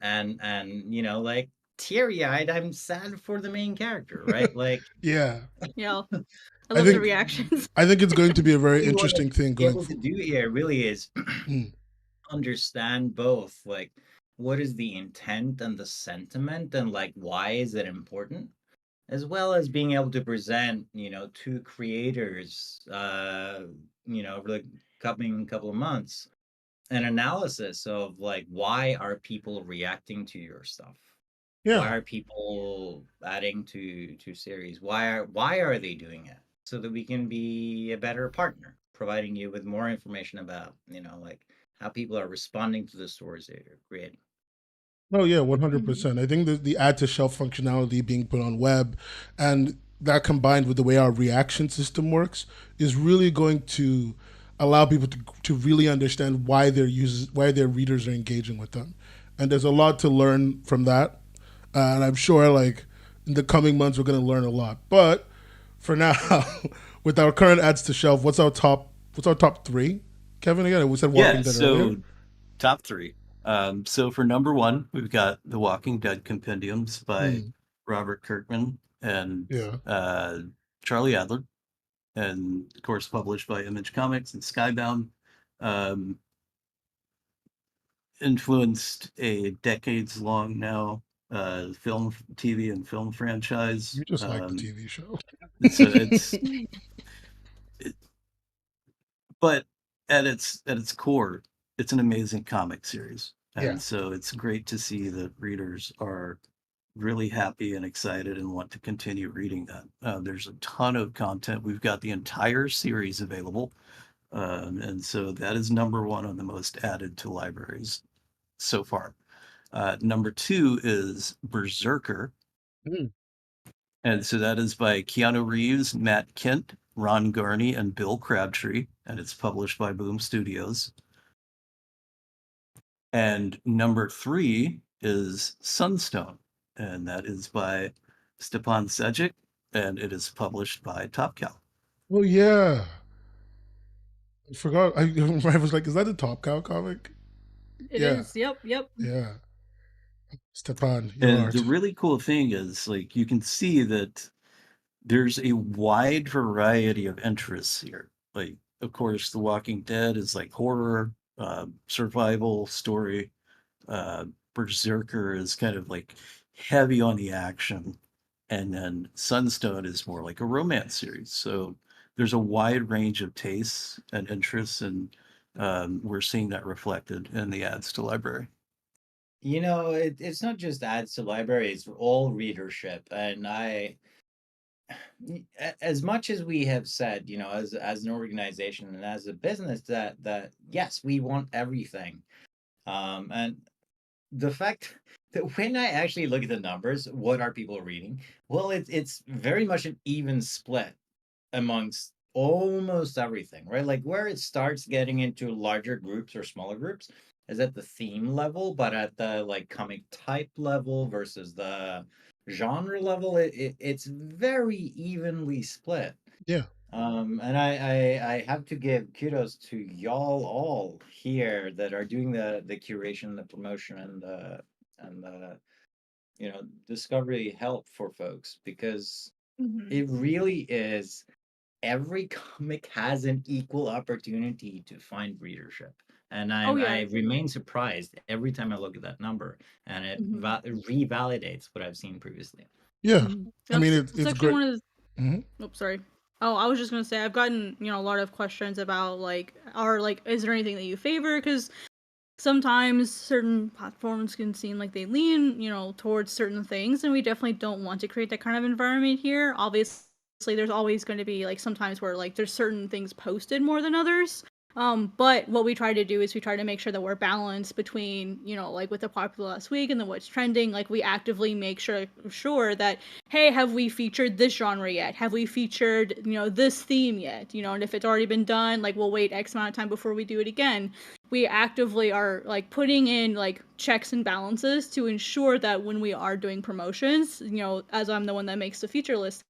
like teary-eyed, I'm sad for the main character, right? Like Yeah. Yeah. I I love the think reactions. I think it's going to be a very what you want to interesting thing be going able to forward. do here really is Mm. understand both, like what is the intent and the sentiment and like why is it important, as well as being able to present to creators over the coming couple of months an analysis of like why are people reacting to your stuff, why Yeah. are people adding to series, why are they doing it, so that we can be a better partner providing you with more information about like how people are responding to the stories that you're creating. Oh yeah, Mhm. 100%. I think the add to shelf functionality being put on web, and that combined with the way our reaction system works, is really going to allow people to really understand why their readers are engaging with them, and there's a lot to learn from that, and I'm sure like in the coming months we're going to learn a lot. But for now, with our current adds to shelf, what's our top three? Kevin, again, we said Yeah, Walking Dead earlier. so top three. So for number one, we've got The Walking Dead Compendiums by Mm, Robert Kirkman and yeah. Charlie Adler, and of course published by Image Comics and Skybound. Um, Influenced a decades-long now film, TV, and film franchise. You just like the TV show. So it, but at its core, it's an amazing comic series, Yeah. and so it's great to see that readers are really happy and excited and want to continue reading that. There's a ton of content. We've got the entire series available, and so that is number one on the most added to libraries so far. Number two is Berserker, Mm. and so that is by Keanu Reeves, Matt Kent, Ron Garney, and Bill Crabtree, and it's published by Boom Studios. And number three is Sunstone, and that is by Stepan Sejic, and it is published by Top Cow. Oh yeah. I forgot. I was like, is that a Top Cow comic? It Yeah. is. Yep. Yep. Yeah. Stepan, your And the art. really cool thing is, like, you can see that there's a wide variety of interests here. Like, of course, The Walking Dead is like horror, survival story. Uh, Berserker is kind of like heavy on the action, and then Sunstone is more like a romance series. So there's a wide range of tastes and interests, and we're seeing that reflected in the ads to library. It's not just ads to library, it's all readership. And as much as we have said, as an organization and as a business, that yes, we want everything. And the fact that when I actually look at the numbers, what are people reading? Well, it's very much an even split amongst almost everything, right? Like where it starts getting into larger groups or smaller groups is at the theme level, but at the like comic type level versus the genre level, it's very evenly split. Yeah. And I have to give kudos to y'all all here that are doing the curation, the promotion, and the discovery help for folks, because Mhm. it really is, every comic has an equal opportunity to find readership. And Oh yeah. I remain surprised every time I look at that number, and it Mhm. revalidates what I've seen previously. Yeah, Mhm. I mean That's it's actually great. one of the. Hmm. Oops, sorry. Oh, I was just gonna say I've gotten a lot of questions about like, are like, is there anything that you favor? Because sometimes certain platforms can seem like they lean, towards certain things, and we definitely don't want to create that kind of environment here. Obviously, there's always going to be like sometimes where like there's certain things posted more than others. But what we try to do is we try to make sure that we're balanced between, like with the popular last week and then what's trending. Like we actively make sure that, hey, have we featured this genre yet? Have we featured, this theme yet? And if it's already been done, like we'll wait X amount of time before we do it again. We actively are like putting in like checks and balances to ensure that when we are doing promotions, as I'm the one that makes the feature list,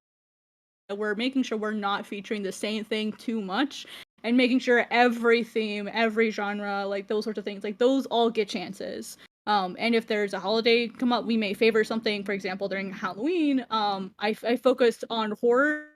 we're making sure we're not featuring the same thing too much, and making sure every theme, every genre, like those sorts of things, like those all get chances. And if there's a holiday come up, we may favor something. For example, during Halloween, I focused on horror,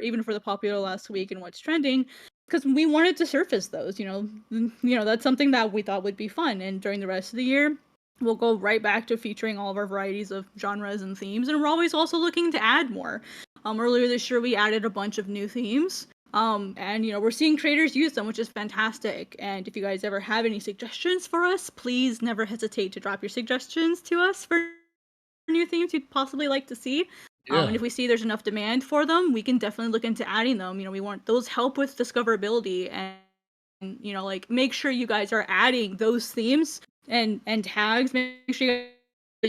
even for the popular last week and what's trending, because we wanted to surface those. That's something that we thought would be fun. And during the rest of the year, we'll go right back to featuring all of our varieties of genres and themes, and we're always also looking to add more. Earlier this year, we added a bunch of new themes. And we're seeing creators use them, which is fantastic. And if you guys ever have any suggestions for us, please never hesitate to drop your suggestions to us for new themes you'd possibly like to see. Yeah, And if we see there's enough demand for them, we can definitely look into adding them. We want those help with discoverability, and like make sure you guys are adding those themes and tags. Make sure you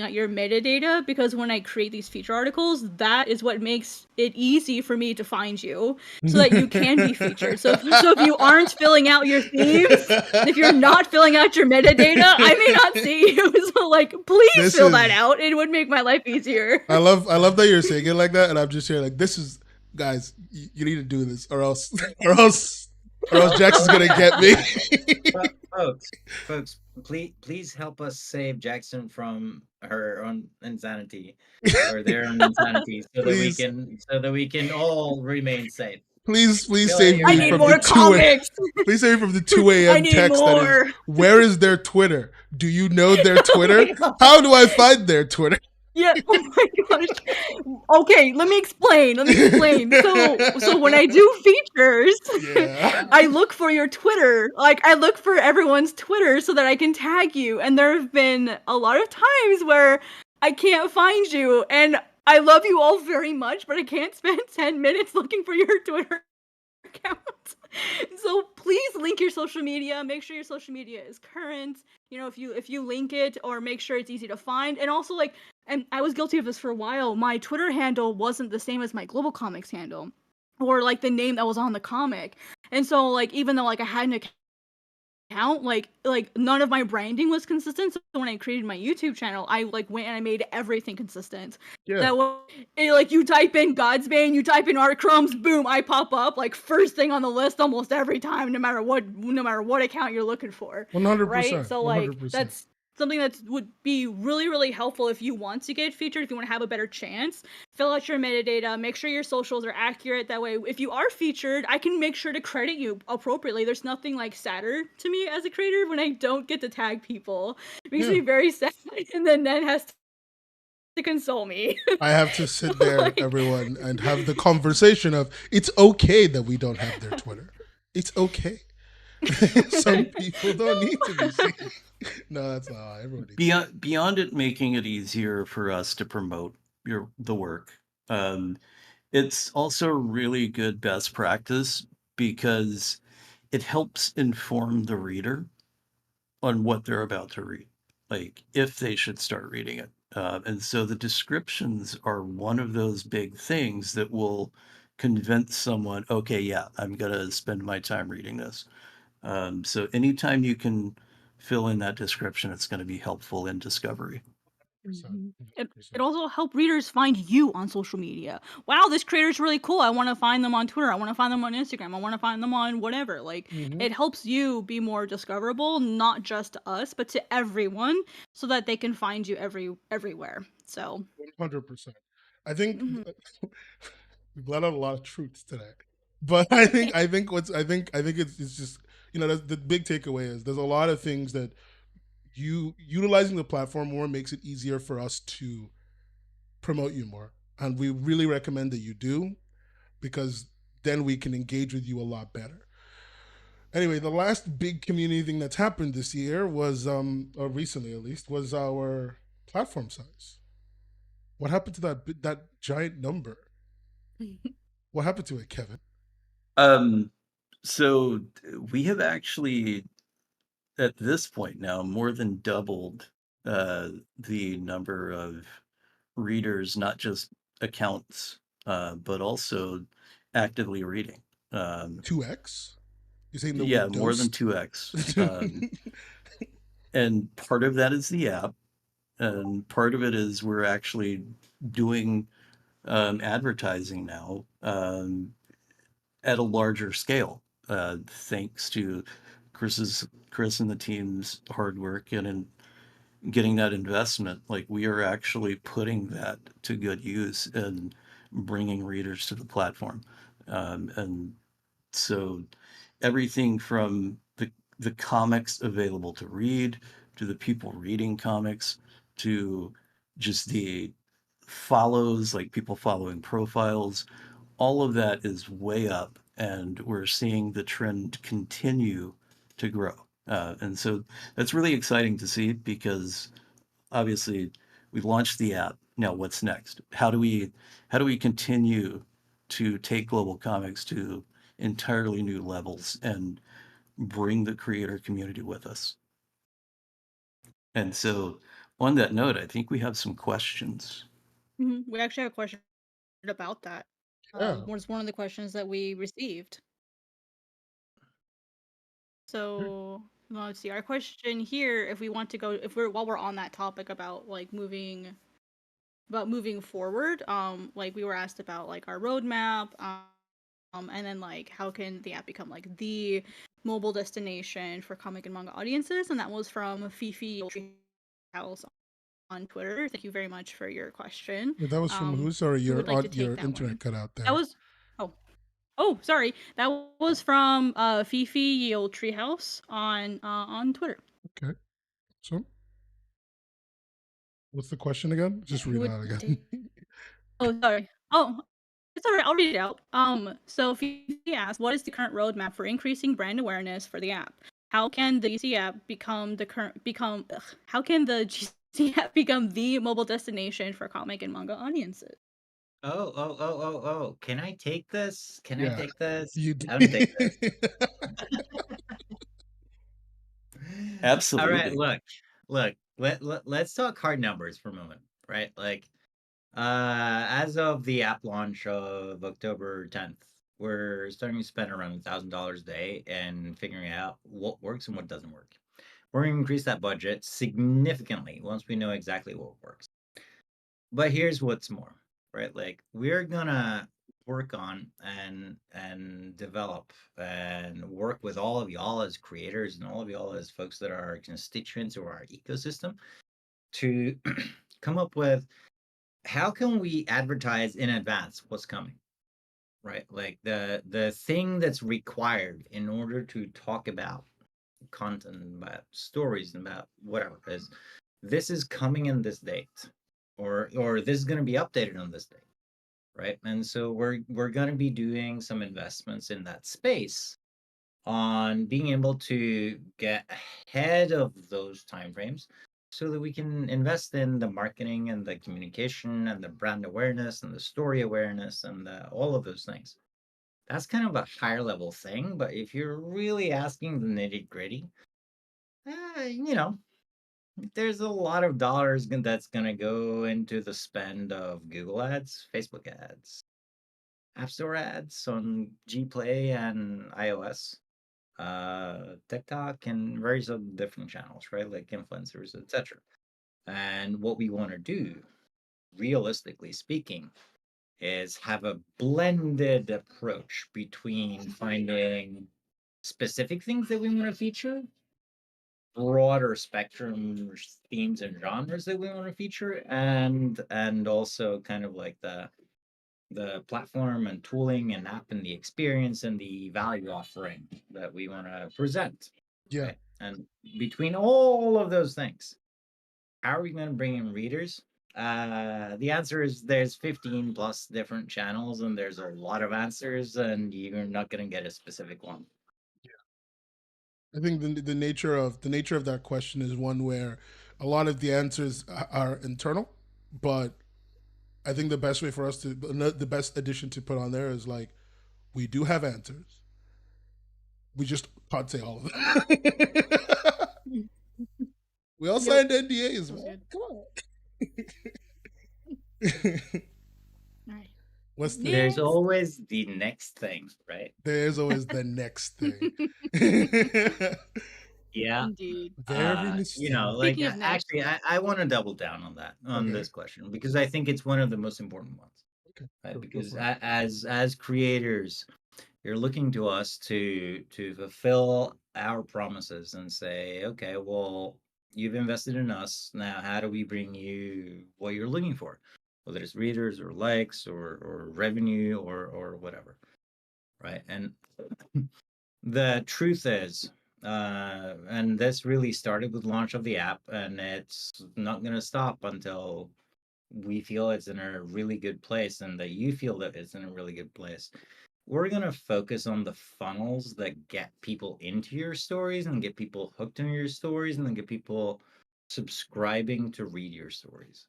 out your metadata, because when I create these feature articles, that is what makes it easy for me to find you so that you can be featured. So if you aren't filling out your themes, and if you're not filling out your metadata, I may not see you. So like, please this fill that is. out. It would make my life easier. I love that you're saying it like that, and I'm just here like, this is, guys, you need to do this, or else, or else, or else Jackson's gonna get me. Folks, please help us save Jackson from her own insanity, or their own insanity, Please, so that we can all remain safe. please Feel like save you're I me need from the more 2 comics. Please save me from the 2 I a.m. need text that is, more. where is their Twitter? Do you know their Oh my Twitter? god. How do I find their Twitter? Yeah. Oh my gosh. Okay, let me explain. So when I do features, Yeah. I look for your Twitter. Like I look for everyone's Twitter so that I can tag you. And there have been a lot of times where I can't find you, and I love you all very much, but I can't spend 10 minutes looking for your Twitter account. So please link your social media. Make sure your social media is current. If you link it, or make sure it's easy to find. And also, like, and I was guilty of this for a while. My Twitter handle wasn't the same as my GlobalComix handle, or like the name that was on the comic. And so, like, even though like I had an account, like none of my branding was consistent. So when I created my YouTube channel, I like went and I made everything consistent. Yeah. That way, like, you type in Godsbane, you type in Art Crumbs, boom, I pop up like first thing on the list almost every time, no matter what account you're looking for, right? 100%. So like 100%. that's something that would be really, really helpful if you want to get featured, if you want to have a better chance. Fill out your metadata, make sure your socials are accurate. That way, if you are featured, I can make sure to credit you appropriately. There's nothing like sadder to me as a creator when I don't get to tag people. It makes Yeah. me very sad, and then Nen has to console me. I have to sit there, Like, everyone, and have the conversation of, it's okay that we don't have their Twitter. It's okay. Some people don't need to be seen. No, that's not how everyone needs to. Beyond it making it easier for us to promote the work, it's also really good best practice, because it helps inform the reader on what they're about to read, like if they should start reading it. And so the descriptions are one of those big things that will convince someone, okay, yeah, I'm going to spend my time reading this. So anytime you can fill in that description, it's going to be helpful in discovery. Mhm. It 100%. also help readers find you on social media. Wow, this creator's really cool. I want to find them on Twitter. I want to find them on Instagram. I want to find them on whatever. Like Mm-hmm. it helps you be more discoverable, not just to us, but to everyone, so that they can find you everywhere. So, 100%. I think mhm. we've let out a lot of truths today, but I think it's just that's the big takeaway is there's a lot of things that you utilizing the platform more makes it easier for us to promote you more, and we really recommend that you do because then we can engage with you a lot better. Anyway, the last big community thing that's happened this year was or recently at least, was our platform size. What happened to that giant number? What happened to it, Kevin? Um, so we have actually, at this point now, more than doubled the number of readers, not just accounts, but also actively reading. Um, 2x? You're saying that we yeah, more than dosed? 2x. And part of that is the app, and part of it is we're actually doing advertising now at a larger scale, thanks to Chris and the team's hard work and in getting that investment. Like we are actually putting that to good use and bringing readers to the platform, and so everything from the comics available to read to the people reading comics to just the follows, like people following profiles, all of that is way up, and we're seeing the trend continue to grow. And so that's really exciting to see because obviously we've launched the app. Now what's next? How do we continue to take Global Comics to entirely new levels and bring the creator community with us? And so on that note, I think we have some questions. We actually have a question about that. Yeah. Was one of the questions that we received. So let's see. Our question here, if we want to go, if we're while we're on that topic about like moving forward, like we were asked about like our roadmap, and then like how can the app become like the mobile destination for comic and manga audiences, and that was from Fifi House on Twitter. Thank you very much for your question. That was from who? Sorry, Who would like to your take that internet one? cut out That there. was oh sorry, that was from Fifi Yield Treehouse on Twitter. Okay. So, what's the question again? Just Who read it would out again. take? Oh sorry. Oh, it's alright. I'll read it out. So Fifi asked, "What is the current roadmap for increasing brand awareness for the app? How can the GC app become the current become? Ugh, how can the GC app become the mobile destination for comic and manga audiences?" Oh. Can I take this? Can I Yeah. take this? You I'm gonna take this. All right, Absolutely. look. Let's talk hard numbers for a moment, right? Like, as of the app launch of October 10th, we're starting to spend around $1,000 a day and figuring out what works and what doesn't work. We're going to increase that budget significantly once we know exactly what works. But here's what's more, right? Like we're gonna work on and develop and work with all of y'all as creators and all of y'all as folks that are constituents of our ecosystem to come up with how can we advertise in advance what's coming, right? Like the thing that's required in order to talk about content, about stories, and about whatever is this is coming in this date, or this is going to be updated on this date, right? And so we're going to be doing some investments in that space on being able to get ahead of those timeframes so that we can invest in the marketing and the communication and the brand awareness and the story awareness and all of those things. That's kind of a higher level thing, but if you're really asking the nitty gritty, you know, there's a lot of dollars that's going to go into the spend of Google ads, Facebook ads, App Store ads on Gplay and iOS, TikTok, and various other different channels, right? Like influencers, etc. And what we want to do, realistically speaking, is have a blended approach between finding specific things that we want to feature, broader spectrum themes and genres that we want to feature, and also kind of like the platform and tooling and app and the experience and the value offering that we want to present. Yeah. Right? And between all of those things, how are we going to bring in readers? The answer is there's 15 plus different channels and there's a lot of answers, and you're not going to get a specific one. I think the nature of that question is one where a lot of the answers are internal, but I think the best way for us to the best addition to put on there is like we do have answers. We just can't say all of them. We all signed NDAs, Sounds man. good. Come on. All right. What's the? There's Next. always the next thing, right? There's always the next thing. Yeah. Indeed. Very You mysterious. know, like Speaking of next. actually, I want to double down on that on Okay. this question because I think it's one of the most important ones. Okay. Right? Go Because for it. as creators, you're looking to us to fulfill our promises and say, okay, well, you've invested in us. Now, how do we bring you what you're looking for? Whether it's readers or likes or revenue or whatever. Right. And the truth is, and this really started with launch of the app, and it's not going to stop until we feel it's in a really good place and that you feel that it's in a really good place. We're going to focus on the funnels that get people into your stories and get people hooked into your stories and then get people subscribing to read your stories.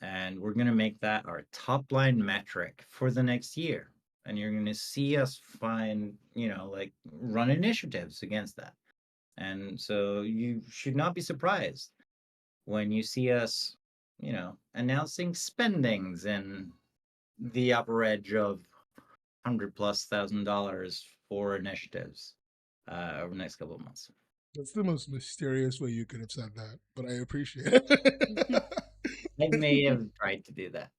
And we're going to make that our top line metric for the next year. And you're going to see us find, like run initiatives against that. And so you should not be surprised when you see us, announcing spendings in the upper edge of $100,000+ for initiatives over the next couple of months. That's the most mysterious way you could have said that, but I appreciate it. I may have tried to do that.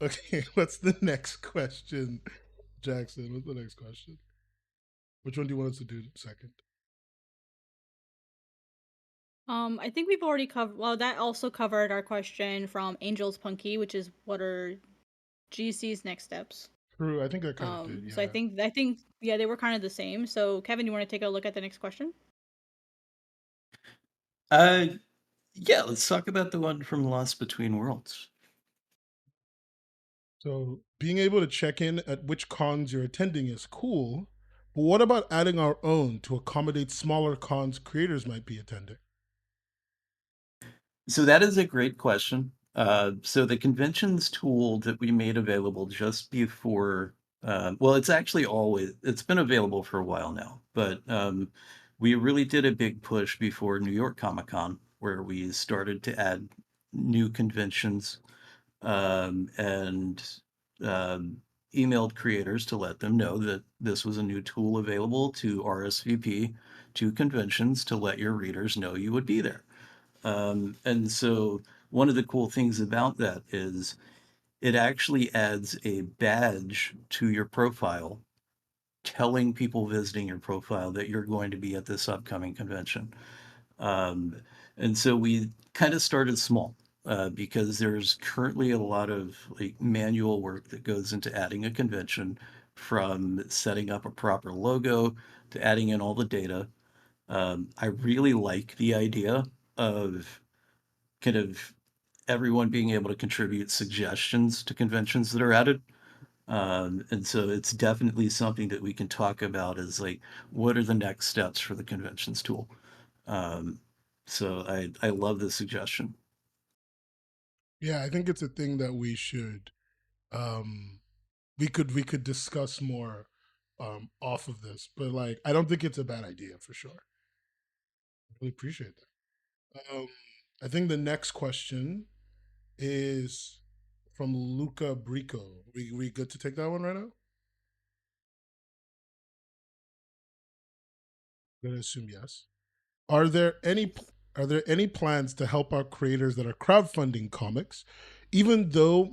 Okay, what's the next question, Jackson? What's the next question? Which one do you want us to do second? I think we've already covered. Well, that also covered our question from Angels Punky, which is what are GC's next steps. True, I think I kind of did. Yeah. So I think yeah, they were kind of the same. So Kevin, you want to take a look at the next question? Yeah, let's talk about the one from Lost Between Worlds. So being able to check in at which cons you're attending is cool, but what about adding our own to accommodate smaller cons creators might be attending? So that is a great question. So the conventions tool that we made available just before, well, it's been available for a while now, but we really did a big push before New York Comic Con, where we started to add new conventions and emailed creators to let them know that this was a new tool available to RSVP to conventions to let your readers know you would be there. And so one of the cool things about that is it actually adds a badge to your profile telling people visiting your profile that you're going to be at this upcoming convention. And so we kind of started small because there's currently a lot of like manual work that goes into adding a convention, from setting up a proper logo to adding in all the data. I really like the idea of kind of everyone being able to contribute suggestions to conventions that are added. And so it's definitely something that we can talk about as like, what are the next steps for the conventions tool? So I love the suggestion. Yeah, I think it's a thing that we should we could discuss more off of this, but like I don't think it's a bad idea for sure. I really appreciate that. I think the next question is from Luca Brico. We good to take that one right now? I'm gonna assume yes. Are there any are there any plans to help out creators that are crowdfunding comics, even though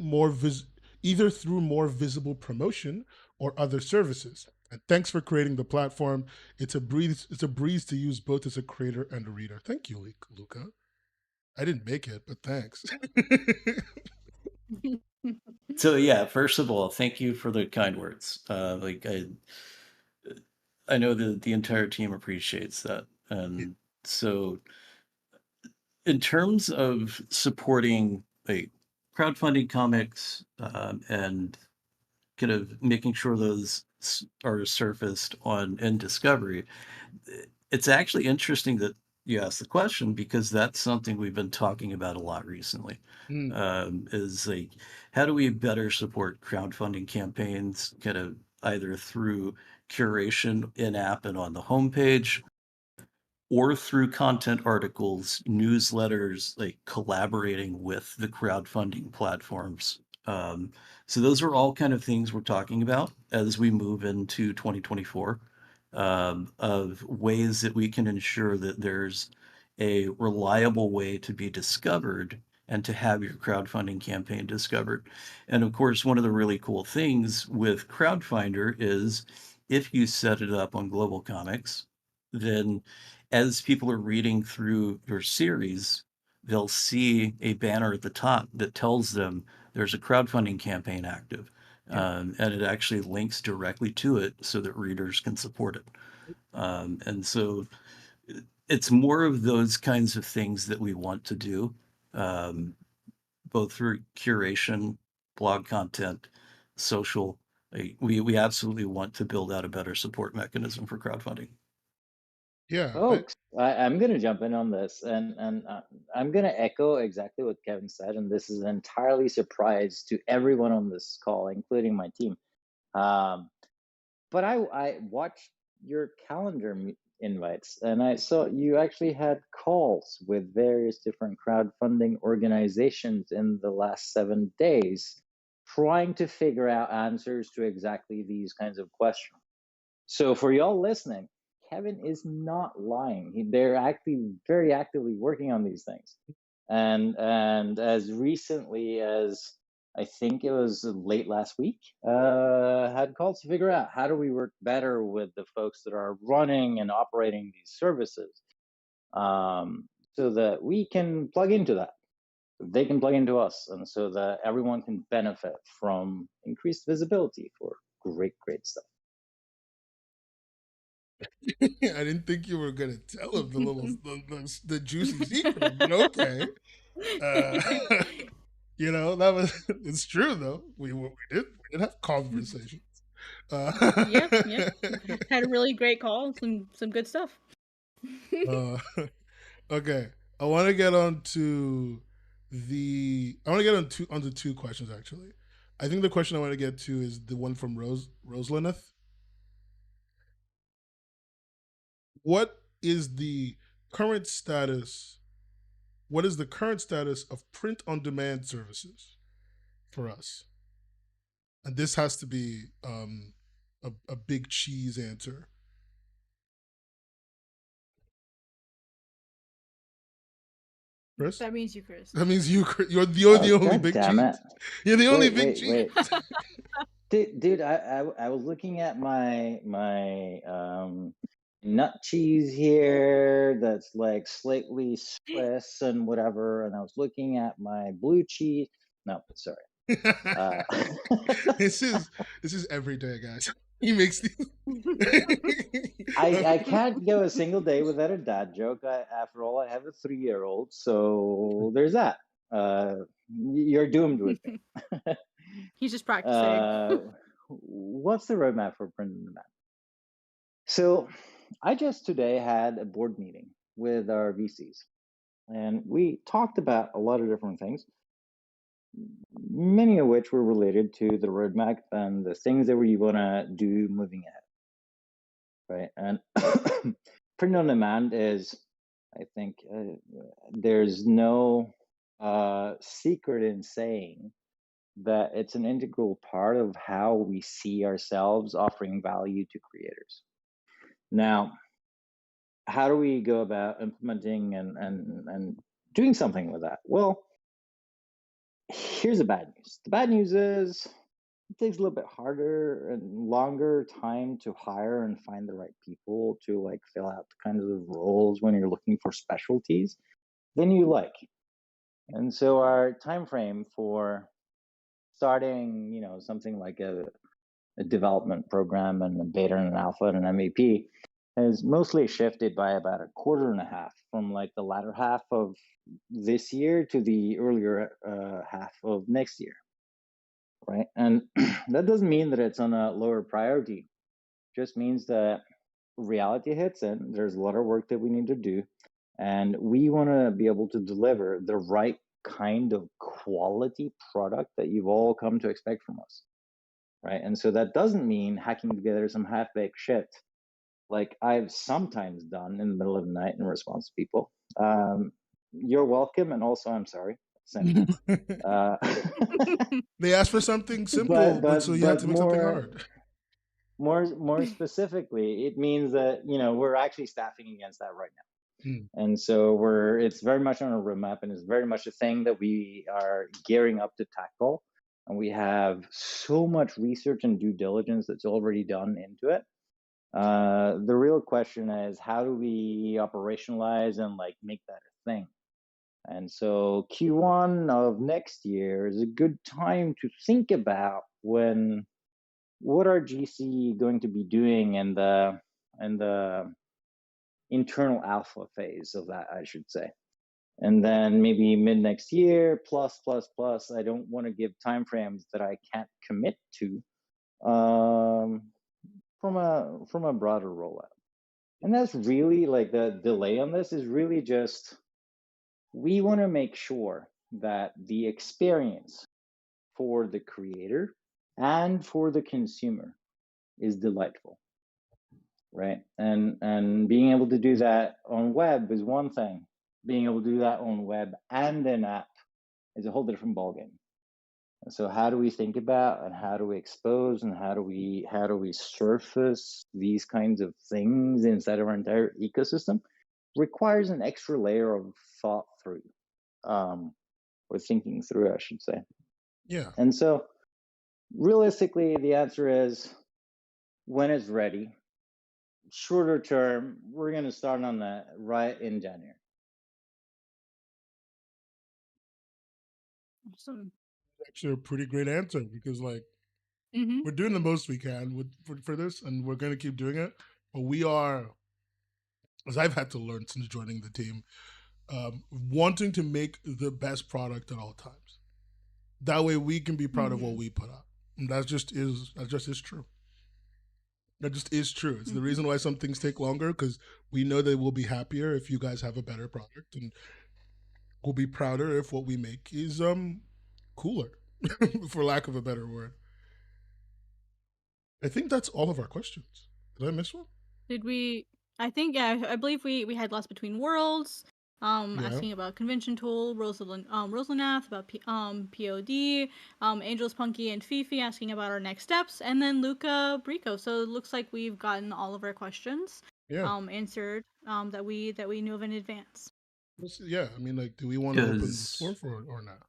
either through more visible promotion or other services? And thanks for creating the platform. It's a breeze. It's a breeze to use both as a creator and a reader. Thank you, Luca. I didn't make it, but thanks. So yeah, first of all, thank you for the kind words. I know that the entire team appreciates that, and so in terms of supporting like crowdfunding comics and kind of making sure those are surfaced on in Discovery, it's actually interesting that you asked the question because that's something we've been talking about a lot recently. Mm, Is like how do we better support crowdfunding campaigns, kind of either through curation in app and on the homepage, or through content articles, newsletters, like collaborating with the crowdfunding platforms. So those are all kind of things we're talking about as we move into 2024, of ways that we can ensure that there's a reliable way to be discovered and to have your crowdfunding campaign discovered. And of course, one of the really cool things with Crowdfinder is if you set it up on GlobalComix, then as people are reading through your series, they'll see a banner at the top that tells them there's a crowdfunding campaign active. And it actually links directly to it so that readers can support it. And so it's more of those kinds of things that we want to do, um, both through curation, blog content, social. We absolutely want to build out a better support mechanism for crowdfunding. yeah. Folks, I'm going to jump in on this, and I'm going to echo exactly what Kevin said, and this is an entirely surprise to everyone on this call, including my team. But I watched your calendar invites, and I saw you actually had calls with various different crowdfunding organizations in the last 7 days, trying to figure out answers to exactly these kinds of questions. So for y'all listening, Kevin is not lying. They're actually very actively working on these things, and as recently as I think it was late last week, had calls to figure out how do we work better with the folks that are running and operating these services, so that we can plug into that, they can plug into us, and so that everyone can benefit from increased visibility for great stuff. I didn't think you were gonna tell him the juicy secret, but okay. That was it's true though. We did have conversations. Yep. Had a really great call. Some good stuff. Okay, I want to get on to onto two questions actually. I think the question I want to get to is the one from Roselineth. What is the current status? What is the current status of print on demand services for us? And this has to be a big cheese answer. Chris? That means you, Chris. That means you're the only big cheese. It. You're the only Wait, big cheese. Dude, I was looking at my nut cheese here that's like slightly Swiss and whatever, and I was looking at my blue cheese. No, sorry. This is every day, guys. He makes these. I can't go a single day without a dad joke. After all, I have a 3-year-old, so there's that. You're doomed with me. He's just practicing. What's the roadmap for print on demand? So I just today had a board meeting with our VCs, and we talked about a lot of different things, many of which were related to the roadmap and the things that we want to do moving ahead, right? And print on demand is, I think, there's no secret in saying that it's an integral part of how we see ourselves offering value to creators. Now, how do we go about implementing and doing something with that? Well, here's the bad news. The bad news is it takes a little bit harder and longer time to hire and find the right people to like fill out the kinds of roles when you're looking for specialties than you like. And so our time frame for starting, something like a development program and a beta and an alpha and an MVP has mostly shifted by about a quarter and a half from like the latter half of this year to the earlier half of next year, right? And that doesn't mean that it's on a lower priority. It just means that reality hits in. There's a lot of work that we need to do, and we want to be able to deliver the right kind of quality product that you've all come to expect from us, right? And so that doesn't mean hacking together some half-baked shit like I've sometimes done in the middle of the night in response to people. You're welcome, and also I'm sorry. They asked for something simple, but so you have to make something hard. More specifically, it means that we're actually staffing against that right now. And so it's very much on our roadmap, and it's very much a thing that we are gearing up to tackle. And we have so much research and due diligence that's already done into it. The real question is, how do we operationalize and like make that a thing? And so Q1 of next year is a good time to think about what our GC going to be doing in the internal alpha phase of that, I should say. And then maybe mid next year, plus. I don't want to give timeframes that I can't commit to from a broader rollout. And that's really like the delay on this is really just we want to make sure that the experience for the creator and for the consumer is delightful, right? And being able to do that on web is one thing. Being able to do that on web and an app is a whole different ballgame. And so how do we think about and how do we expose and how do we surface these kinds of things inside of our entire ecosystem requires an extra layer of thought through, or thinking through, I should say. Yeah. And so realistically, the answer is when it's ready. Shorter term, we're going to start on that right in January. Awesome. Actually, a pretty great answer because we're doing the most we can for this, and we're going to keep doing it. But we are, as I've had to learn since joining the team, wanting to make the best product at all times. That way, we can be proud of what we put out, and that just is true. That just is true. It's the reason why some things take longer, because we know that we'll be happier if you guys have a better product, and we'll be prouder if what we make is cooler, for lack of a better word. I think that's all of our questions. Did I miss one? Did we? I think I believe we had Lost Between Worlds. Asking about convention tool, Rosanath about POD, Angels Punky and Fifi asking about our next steps, and then Luca Brico. So it looks like we've gotten all of our questions answered that we knew of in advance. Yeah, I mean, do we want to open the floor for it or not?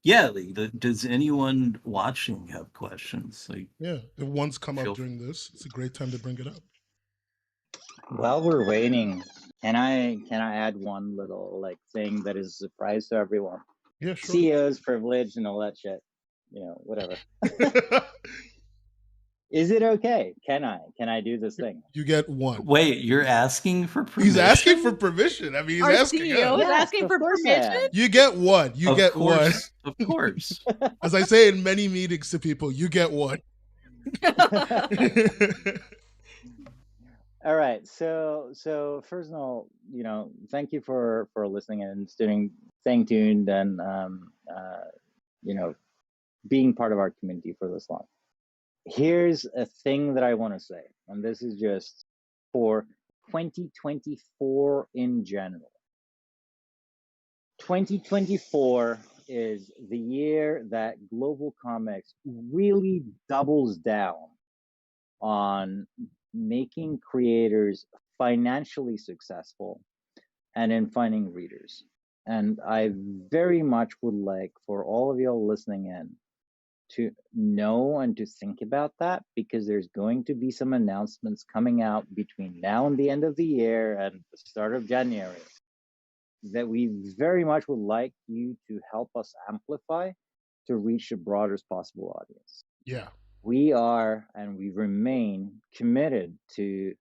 Yeah, does anyone watching have questions? If one's come up during this, it's a great time to bring it up. While we're waiting, can I add one little thing that is a surprise to everyone? Yeah, sure. CEO's privilege and all that shit. Whatever. Is it okay? Can I do this thing? You get one. Wait, you're asking for permission? He's asking for permission. I mean, he's Our asking. CEO is asking for permission? You get one. You get one. Of course. As I say in many meetings to people, you get one. All right. So first of all, thank you for listening and staying tuned and being part of our community for this long. Here's a thing that I want to say, and this is just for 2024 in general. 2024 is the year that GlobalComix really doubles down on making creators financially successful and in finding readers. And I very much would like for all of y'all listening in to know and to think about that, because there's going to be some announcements coming out between now and the end of the year and the start of January that we very much would like you to help us amplify to reach the broadest possible audience. Yeah. We are and we remain committed to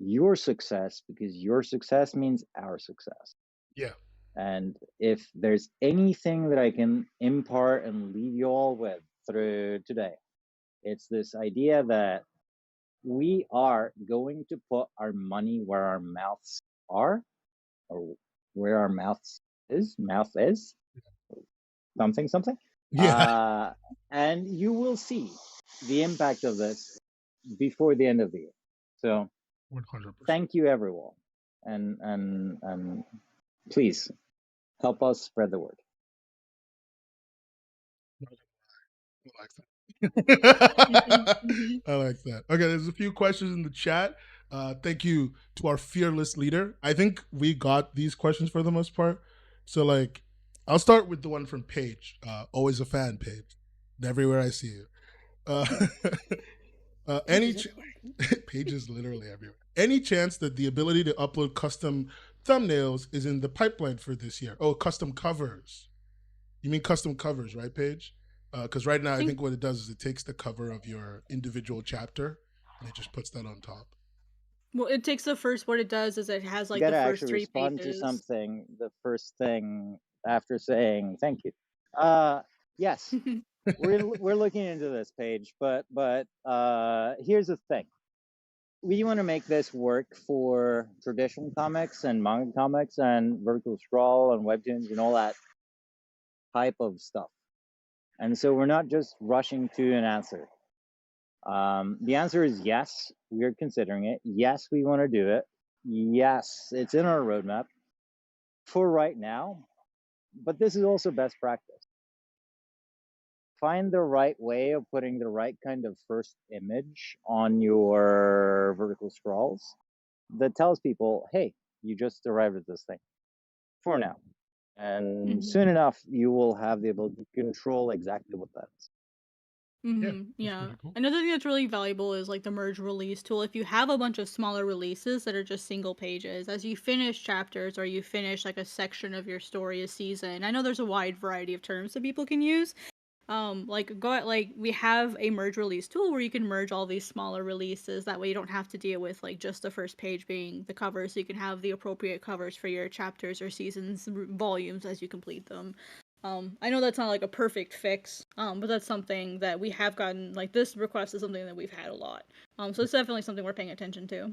your success, because your success means our success. Yeah. And if there's anything that I can impart and leave you all with through today, it's this idea that we are going to put our money where our mouths are, or where our mouth is, something. Yeah. And you will see the impact of this before the end of the year. So 100%. thank you, everyone, and please help us spread the word. I like that. Mhm. I like that. Okay, there's a few questions in the chat. Thank you to our fearless leader. I think we got these questions for the most part. So, like, I'll start with the one from Paige. Always a fan, Paige. Everywhere I see you. Uh, any Paige is literally everywhere. Any chance that the ability to upload custom thumbnails is in the pipeline for this year? Oh, custom covers. You mean custom covers, right, Paige? Because right now, I think what it does is it takes the cover of your individual chapter and it just puts that on top. Well, it takes the first. What it does is it has You like got the to first actually 3 respond to pages. something. The first thing after saying thank you. Yes, we're looking into this, Paige, but here's the thing. We want to make this work for traditional comics and manga comics and vertical scroll and webtoons and all that type of stuff. And so we're not just rushing to an answer. The answer is yes, we're considering it. Yes, we want to do it. Yes, it's in our roadmap for right now. But this is also best practice. Find the right way of putting the right kind of first image on your vertical scrolls that tells people, hey, you just arrived at this thing for now. And soon enough, you will have the ability to control exactly what that is. Yeah. Pretty cool. Another thing that's really valuable is like the merge release tool. If you have a bunch of smaller releases that are just single pages, as you finish chapters or you finish like a section of your story, a season, I know there's a wide variety of terms that people can use. We have a merge release tool where you can merge all these smaller releases. That way you don't have to deal with like just the first page being the cover, so you can have the appropriate covers for your chapters or seasons, volumes as you complete them. I know that's not like a perfect fix, but that's something that we have gotten, like this request is something that we've had a lot. So it's definitely something we're paying attention to.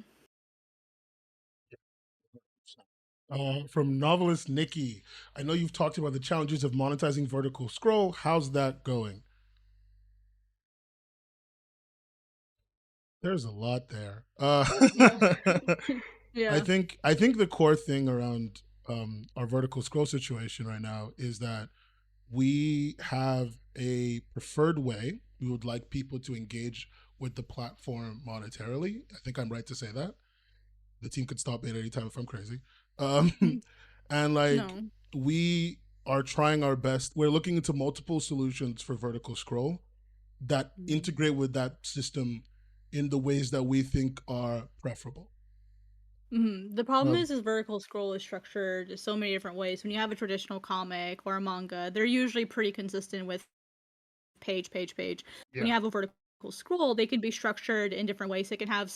From novelist Nikki, I know you've talked about the challenges of monetizing vertical scroll. How's that going? There's a lot there. Yeah. I think the core thing around our vertical scroll situation right now is that we have a preferred way. We would like people to engage with the platform monetarily. I think I'm right to say that. The team could stop me at any time if I'm crazy. And like No. we are trying our best. We're looking into multiple solutions for vertical scroll that integrate with that system in the ways that we think are preferable. The problem is vertical scroll is structured so many different ways. When you have a traditional comic or a manga, they're usually pretty consistent with page. When you have a vertical scroll, they can be structured in different ways. They can have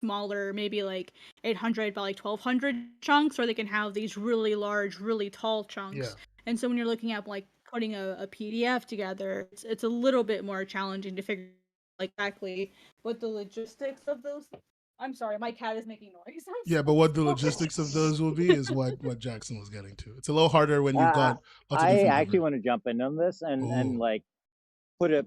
smaller, maybe like 800 by like 1200 chunks, or they can have these really large, really tall chunks. And so when you're looking at like putting a PDF together, it's a little bit more challenging to figure like exactly what the logistics of those. I'm sorry, my cat is making noise. But what the logistics of those will be is what Jackson was getting to. It's a little harder when you've got lots of I different actually want to jump in on this and like put a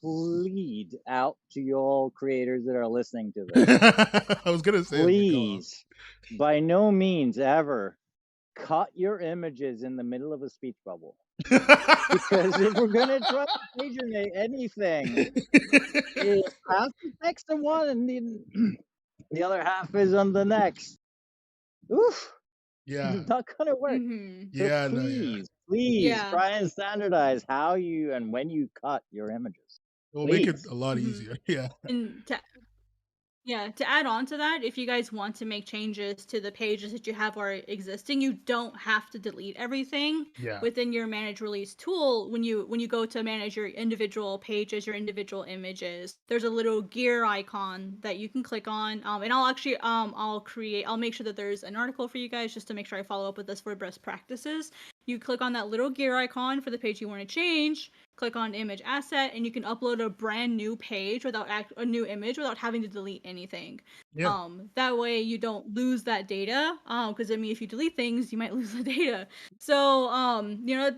plead out to you all creators that are listening to this. I was gonna say, please, by no means ever cut your images in the middle of a speech bubble. Because if we're gonna try to paginate anything, it's half the text in one and The other half is on the next. Oof. Yeah. It's not gonna work. Mm-hmm. So Yeah. No. please, Yeah. please Yeah. try and standardize how you and when you cut your images. It will make it Please. a lot Mm-hmm. easier. Yeah. And to add on to that, if you guys want to make changes to the pages that you have already existing, you don't have to delete everything Yeah. within your manage release tool. When you go to manage your individual pages, your individual images, there's a little gear icon that you can click on. And I'll actually I'll make sure that there's an article for you guys just to make sure I follow up with this for best practices. You click on that little gear icon for the page you want to change, click on image asset, and you can upload a brand new page without a new image without having to delete anything. Yeah. That way you don't lose that data. Because I mean, if you delete things, you might lose the data. So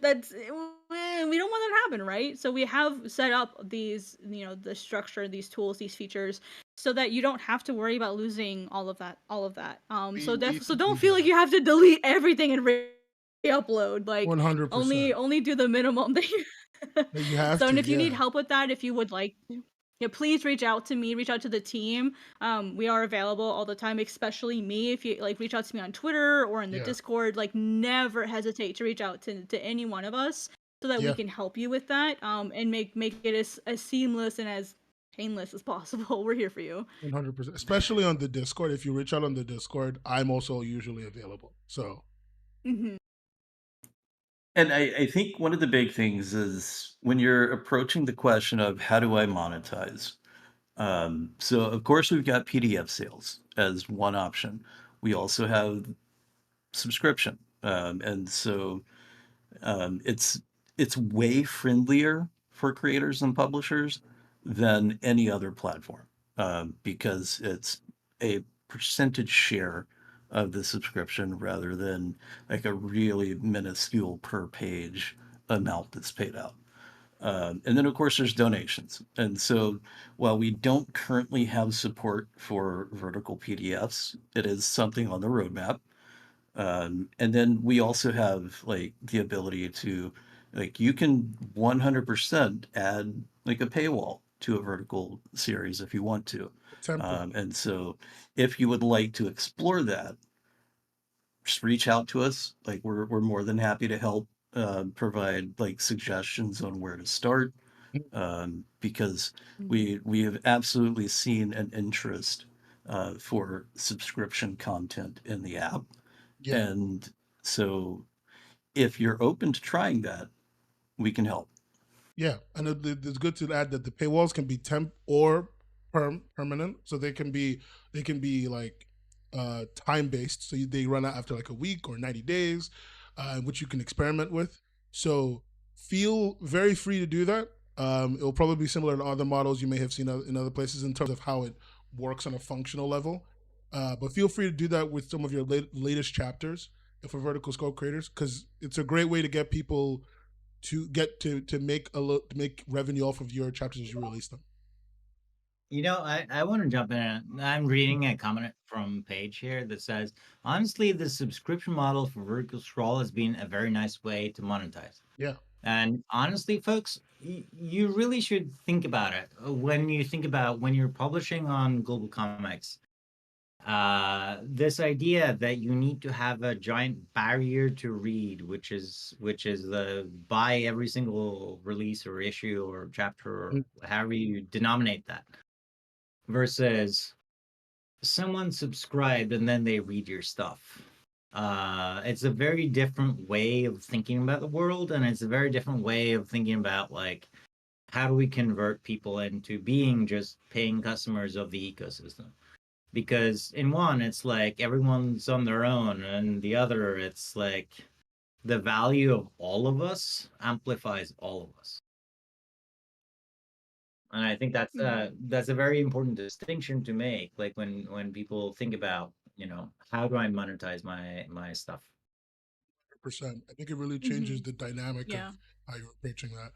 that's we don't want that to happen, right? So we have set up these, the structure, these tools, these features, so that you don't have to worry about losing all of that. So don't feel like you have to delete everything and upload. Like 100%. only do the minimum that you You have so to. and if you need Yeah. help with that, if you would like to, yeah, please reach out to me, reach out to the team. We are available all the time, especially me. If you like reach out to me on Twitter or in the Yeah. Discord, like never hesitate to reach out to any one of us so that we Yeah. can help you with that. And make it as seamless and as painless as possible. We're here for you. 100%. Especially on the Discord. If you reach out on the Discord, I'm also usually available. So. Mm-hmm. And I think one of the big things is when you're approaching the question of how do I monetize? So of course we've got PDF sales as one option. We also have subscription, and so it's way friendlier for creators and publishers than any other platform, because it's a percentage share of the subscription rather than like a really minuscule per page amount that's paid out. And then, of course, there's donations. And so, while we don't currently have support for vertical PDFs, it is something on the roadmap. And then we also have like the ability to, like, you can 100% add like a paywall to a vertical series if you want to. Template. And so, if you would like to explore that, just reach out to us. Like, we're more than happy to help provide like suggestions on where to start, because we have absolutely seen an interest for subscription content in the app. Yeah. And so if you're open to trying that, we can help. Yeah, and it's good to add that the paywalls can be temp or permanent, so they can be like time based, so they run out after like a week or 90 days, which you can experiment with. So feel very free to do that. It'll probably be similar to other models you may have seen in other places in terms of how it works on a functional level. But feel free to do that with some of your latest chapters for vertical scope creators, because it's a great way to get people to get to make revenue off of your chapters as you release them. I want to jump in. I'm reading a comment from Paige here that says, honestly, the subscription model for Vertical Scroll has been a very nice way to monetize. Yeah. And honestly, folks, you really should think about it when you think about when you're publishing on GlobalComix. This idea that you need to have a giant barrier to read, which is the buy every single release or issue or chapter or however you denominate that, versus someone subscribed and then they read your stuff. It's a very different way of thinking about the world, and it's a very different way of thinking about like how do we convert people into being just paying customers of the ecosystem. Because in one, it's like everyone's on their own, and the other, it's like the value of all of us amplifies all of us. And I think that's a very important distinction to make. Like when people think about, how do I monetize my stuff? 100%. I think it really changes the dynamic of how you're approaching that.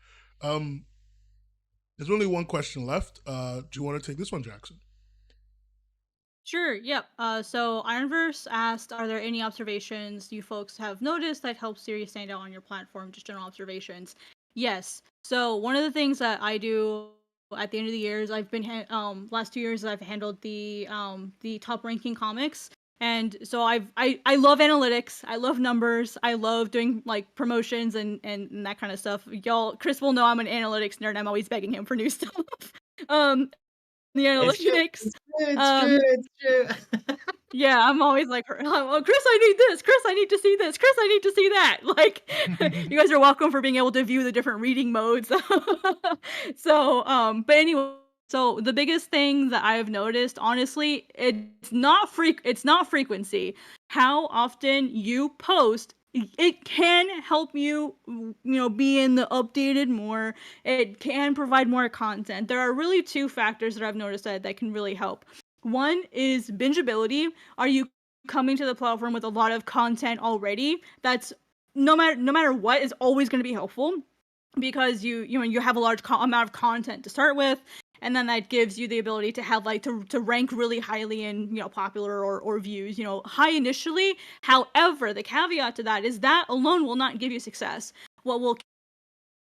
There's only one question left. Do you want to take this one, Jackson? Sure, yep. So Ironverse asked, are there any observations you folks have noticed that help series stand out on your platform, just general observations? Yes. So one of the things that I do at the end of the years, I've been last 2 years I've handled the top ranking comics, and so I love analytics, I love numbers, I love doing like promotions and that kind of stuff. Y'all, Chris will know I'm an analytics nerd. I'm always begging him for new stuff. um, the It's true. analytics. It's true. It's true. Yeah, I'm always like, oh, Chris, I need this. Chris, I need to see this. Chris, I need to see that. Like, you guys are welcome for being able to view the different reading modes. So, but anyway, so the biggest thing that I've noticed, honestly, it's not frequency. How often you post, it can help you, be in the updated more. It can provide more content. There are really two factors that I've noticed that can really help. One is bingeability. Are you coming to the platform with a lot of content already? That's no matter what is always going to be helpful, because you have a large amount of content to start with, and then that gives you the ability to have like to rank really highly in popular or views high initially. However, the caveat to that is that alone will not give you success. What will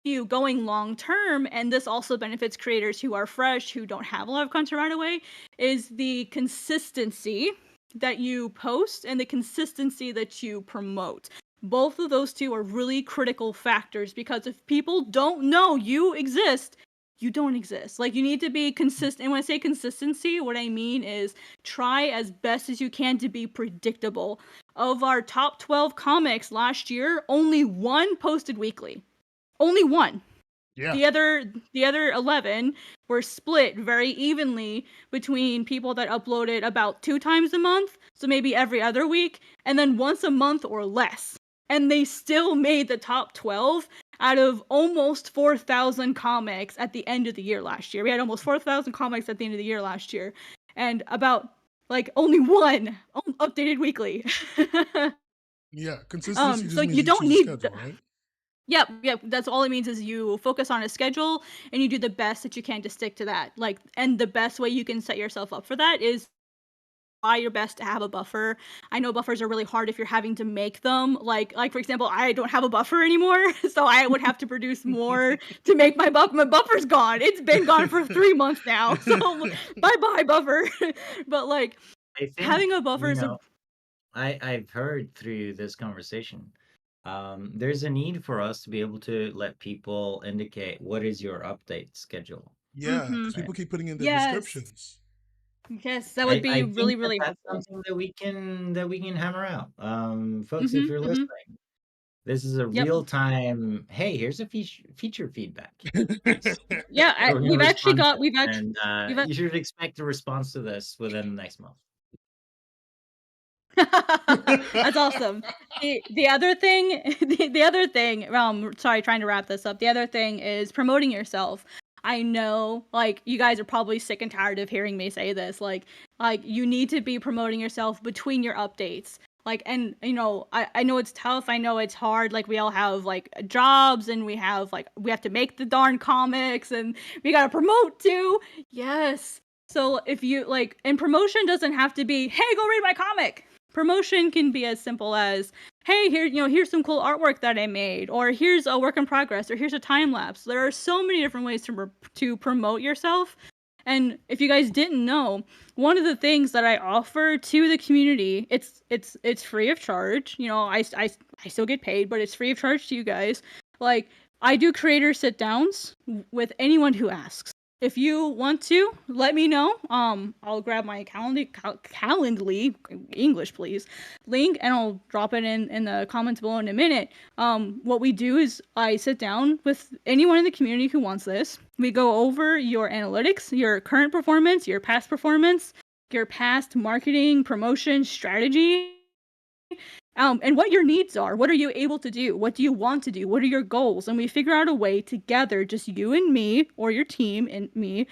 you going long term, and this also benefits creators who are fresh, who don't have a lot of content right away, is the consistency that you post and the consistency that you promote. Both of those two are really critical factors, because if people don't know you exist, you don't exist. Like, you need to be consistent. And when I say consistency, what I mean is try as best as you can to be predictable. Of our top 12 comics last year, only one posted weekly. Only one. Yeah. The other 11 were split very evenly between people that uploaded about 2 times a month, so maybe every other week, and then once a month or less. And they still made the top 12 out of almost 4,000 comics at the end of the year last year. We had almost 4,000 comics at the end of the year last year, and about like only one updated weekly. Yeah, consistency just so means you don't choose a need schedule, right? Yep. That's all it means, is you focus on a schedule and you do the best that you can to stick to that. Like, and the best way you can set yourself up for that is try your best to have a buffer. I know buffers are really hard if you're having to make them. Like for example, I don't have a buffer anymore, so I would have to produce more to make my buffer. My buffer's gone. It's been gone for 3 months now. So bye buffer. But like, I think, having a buffer is a I've heard through this conversation, there's a need for us to be able to let people indicate what is your update schedule. Yeah, because Mhm. people keep putting in the Yes. descriptions. Yes, that would be I really, think really that's helpful. something that we can hammer out. Folks, if you're Mhm. listening, this is a Yep. real time. Hey, here's a feature feedback. Yeah, We're gonna we've actually respond to got it, and you should expect a response to this within the next month. That's awesome. The other thing, the other thing, sorry, trying to wrap this up. The other thing is promoting yourself. I know, like, you guys are probably sick and tired of hearing me say this. Like you need to be promoting yourself between your updates. Like, and I know it's tough. I know it's hard. Like, we all have like jobs, and we have to make the darn comics, and we gotta promote too. Yes. So if you like, and promotion doesn't have to be, hey, go read my comic. Promotion can be as simple as, hey, here's some cool artwork that I made, or here's a work in progress, or here's a time lapse. There are so many different ways to promote yourself. And if you guys didn't know, one of the things that I offer to the community, it's free of charge. I still get paid, but it's free of charge to you guys. Like, I do creator sit downs with anyone who asks. If you want to, let me know. I'll grab my Calendly, English please, link, and I'll drop it in the comments below in a minute. What we do is I sit down with anyone in the community who wants this. We go over your analytics, your current performance, your past performance, your past marketing, promotion, strategy, and what your needs are. What are you able to do? What do you want to do? What are your goals? And we figure out a way together, just you and me, or your team and me,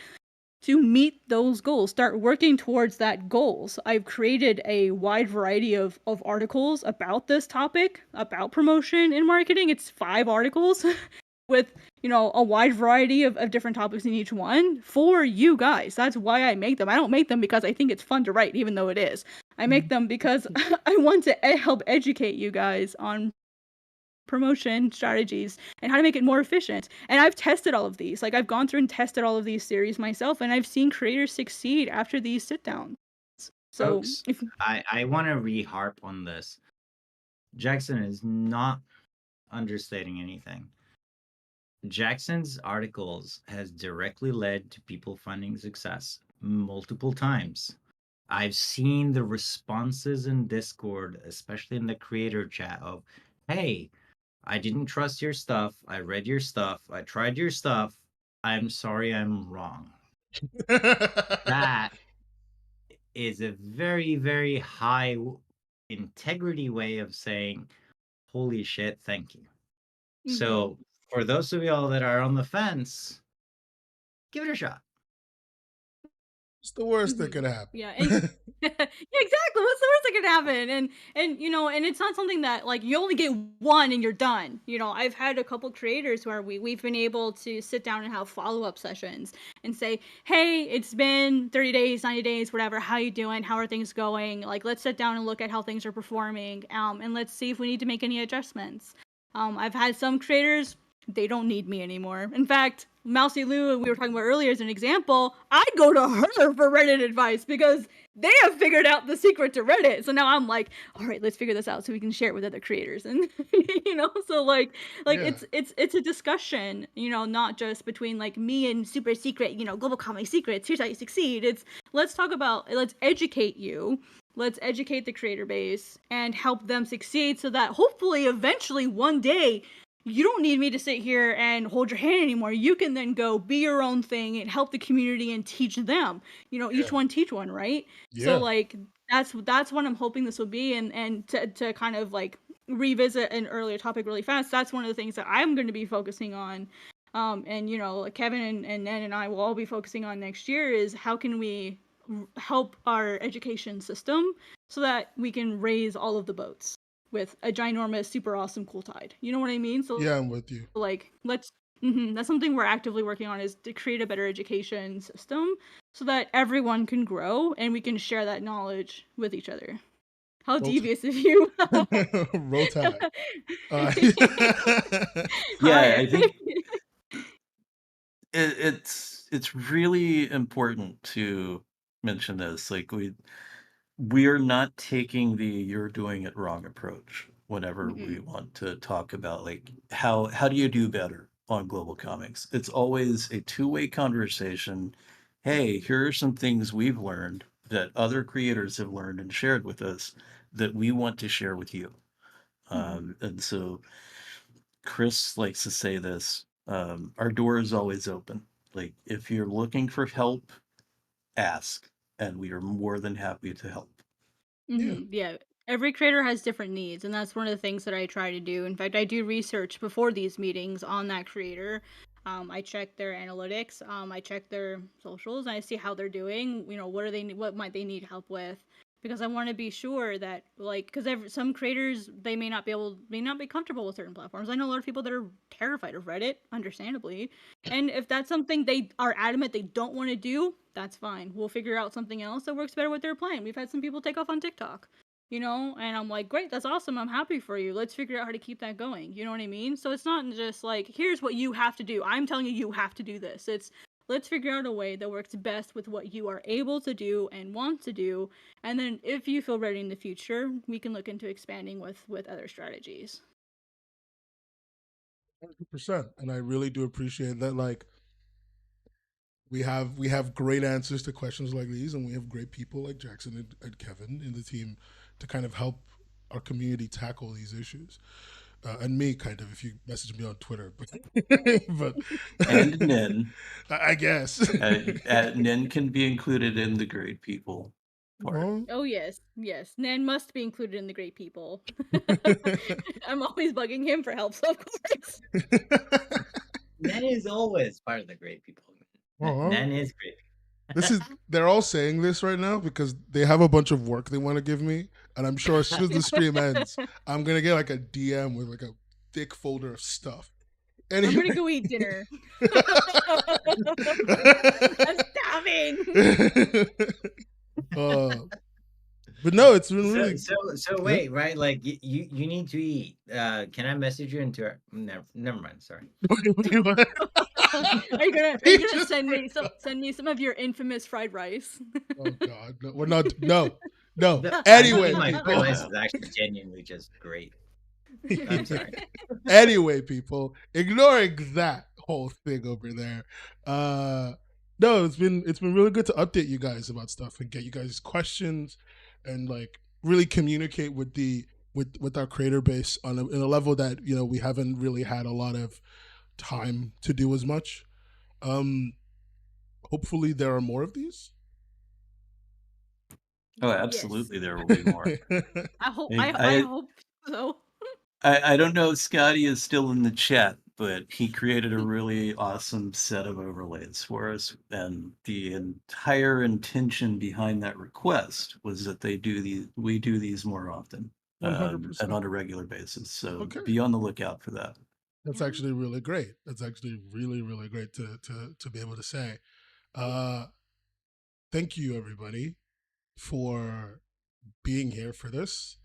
to meet those goals. Start working towards that goals. I've created a wide variety of articles about this topic, about promotion and marketing. It's 5 articles with a wide variety of different topics in each one for you guys. That's why I make them. I don't make them because I think it's fun to write, even though it is. I make them because I want to help educate you guys on promotion strategies and how to make it more efficient. And I've tested all of these. Like I've gone through and tested all of these series myself, and I've seen creators succeed after these sit downs. So Folks, I want to re-harp on this. Jackson is not understating anything. Jackson's articles has directly led to people finding success multiple times. I've seen the responses in Discord, especially in the creator chat of, hey, I didn't trust your stuff. I read your stuff. I tried your stuff. I'm sorry I'm wrong. That is a very, very high integrity way of saying, holy shit, thank you. So for those of y'all that are on the fence, give it a shot. It's the worst that could happen. Yeah, and yeah, exactly. What's the worst that could happen? And you know, and it's not something that like you only get one and you're done. You know, I've had a couple creators where we've been able to sit down and have follow-up sessions and say, hey, it's been 30 days, 90 days, whatever. How you doing? How are things going? Like, let's sit down and look at how things are performing. And let's see if we need to make any adjustments. I've had some creators, they don't need me anymore. In fact, Mousy Lou, we were talking about earlier as an example, I go to her for Reddit advice because they have figured out the secret to Reddit. So now I'm like, all right, let's figure this out so we can share it with other creators. And you know, so like Yeah. it's a discussion, you know, not just between like me and super secret, you know, GlobalComix secrets, here's how you succeed. It's let's educate you. Let's educate the creator base and help them succeed so that hopefully eventually one day you don't need me to sit here and hold your hand anymore. You can then go be your own thing and help the community and teach them. You know, each one teach one, right? Yeah. So like that's what I'm hoping this will be, and to kind of like revisit an earlier topic really fast. That's one of the things that I'm going to be focusing on. And you know, Kevin and Ned and I will all be focusing on next year is how can we help our education system so that we can raise all of the boats with a ginormous, super awesome, cool tide. You know what I mean? So Yeah, I'm with you. like, that's something we're actively working on is to create a better education system so that everyone can grow and we can share that knowledge with each other. How Roll devious of you. Roll Tide. Yeah, I think it's really important to mention this. Like we are not taking the you're doing it wrong approach whenever we want to talk about like how do you do better on GlobalComix. It's always a two-way conversation. Hey, here are some things we've learned that other creators have learned and shared with us that we want to share with you. And so Chris likes to say this, our door is always open. Like if you're looking for help, ask, and we are more than happy to help. Yeah. Every creator has different needs, and that's one of the things that I try to do. In fact, I do research before these meetings on that creator. I check their analytics. I check their socials, and I see how they're doing. You know, what might they need help with? Because I want to be sure that, like, because some creators they may not be comfortable with certain platforms. I know a lot of people that are terrified of Reddit, understandably. And if that's something they are adamant they don't want to do, that's fine. We'll figure out something else that works better with their plan. We've had some people take off on TikTok, you know, and I'm like, great, that's awesome. I'm happy for you. Let's figure out how to keep that going. You know what I mean? So it's not just like, here's what you have to do. I'm telling you, you have to do this. It's let's figure out a way that works best with what you are able to do and want to do. And then if you feel ready in the future, we can look into expanding with other strategies. 100%. And I really do appreciate that. Like, we have great answers to questions like these, and we have great people like Jackson and Kevin in the team to kind of help our community tackle these issues. And me, kind of, if you message me on Twitter, but And Nin. I guess Nin can be included in the great people part. Oh yes, Nan must be included in the great people. I'm always bugging him for help, so of course. Nen is always part of the great people. Nen is great. They're all saying this right now because they have a bunch of work they want to give me, and I'm sure as soon as the stream ends, I'm gonna get like a DM with like a thick folder of stuff. Anyway. I'm gonna go eat dinner. I'm starving. But no, it's been really. So wait, right? Like you need to eat. Can I message you into our never mind, sorry. Are you gonna send me some of your infamous fried rice? Oh God, no, we're not. No. I Anyway, mean, my fried people. rice is actually genuinely just great. I'm sorry. Anyway, people, ignoring that whole thing over there. No, it's been really good to update you guys about stuff and get you guys questions and like really communicate with the with our creator base on in a level that we haven't really had a lot of time to do as much. Um, hopefully there are more of these. Oh, absolutely, there will be more. I hope I- I hope so. I don't know if Scotty is still in the chat, but he created a really awesome set of overlays for us. And the entire intention behind that request was that we do these more often, 100%. and on a regular basis. So Okay. be on the lookout for that. That's actually really great. That's actually really, really great to be able to say. Thank you, everybody, for being here for this.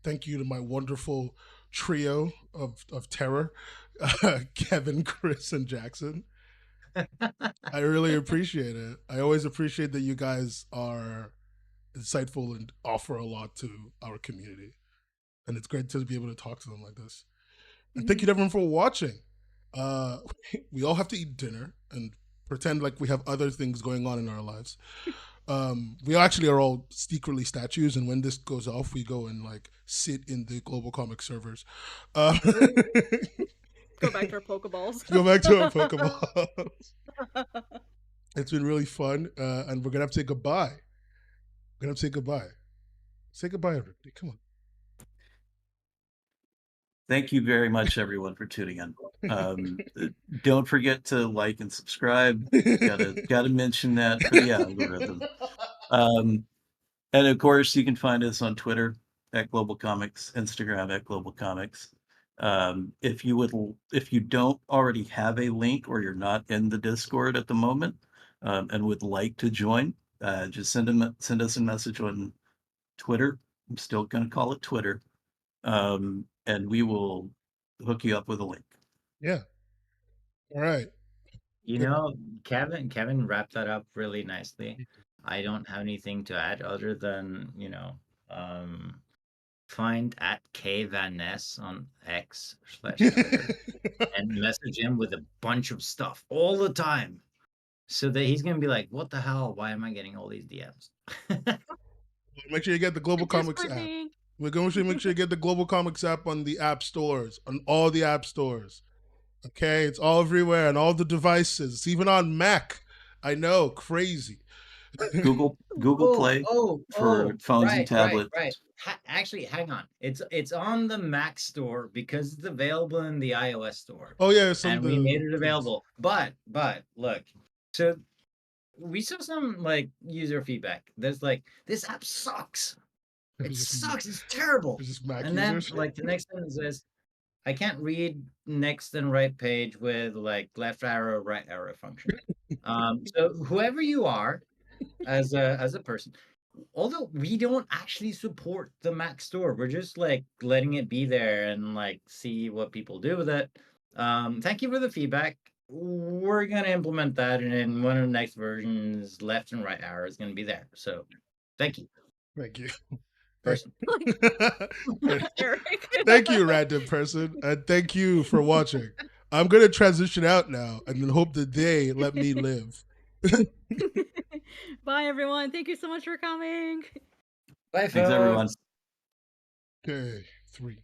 Thank you to my wonderful trio of terror, Kevin, Chris, and Jackson. I really appreciate it. I always appreciate that you guys are insightful and offer a lot to our community. And it's great to be able to talk to them like this. And thank you to everyone for watching. We all have to eat dinner and pretend like we have other things going on in our lives. We actually are all secretly statues, and when this goes off, we go and like sit in the GlobalComix servers. Go back to our Pokeballs. Go back to our Pokeballs. It's been really fun, and we're gonna have to say goodbye. We're gonna have to say goodbye. Say goodbye, everybody. Come on. Thank you very much, everyone, for tuning in. Don't forget to like and subscribe. Gotta mention that for the algorithm. And of course, you can find us on Twitter at GlobalComix, Instagram at GlobalComix. If you don't already have a link or you're not in the Discord at the moment and would like to join, just send us a message on Twitter. I'm still going to call it Twitter. And we will hook you up with a link. Yeah. All right. You know, Kevin wrapped that up really nicely. I don't have anything to add other than, find at K Van Ness on X/Twitter and message him with a bunch of stuff all the time. So that he's gonna be like, what the hell? Why am I getting all these DMs? Make sure you get the GlobalComix app. We're going to make sure you get the GlobalComix app on the app stores, on all the app stores. Okay, it's all everywhere on all the devices. It's even on Mac. I know, crazy. Google Play for phones and tablets. Right. Actually, hang on. It's on the Mac store because it's available in the iOS store. Oh yeah, and we made it available. But look, so we saw some like user feedback. There's like, this app sucks. It sucks. It's terrible. Mac and users? then like the next sentence says, I can't read next and right page with like left arrow, right arrow function. So whoever you are as a person, although we don't actually support the Mac store, we're just like letting it be there and like see what people do with it. Thank you for the feedback. We're gonna implement that, and in one of the next versions, left and right arrow is gonna be there. So thank you. Thank you. Person. Thank you, random person. And thank you for watching. I'm going to transition out now and hope that they let me live. Bye, everyone. Thank you so much for coming. Bye, folks. Thanks, everyone. Okay, 3.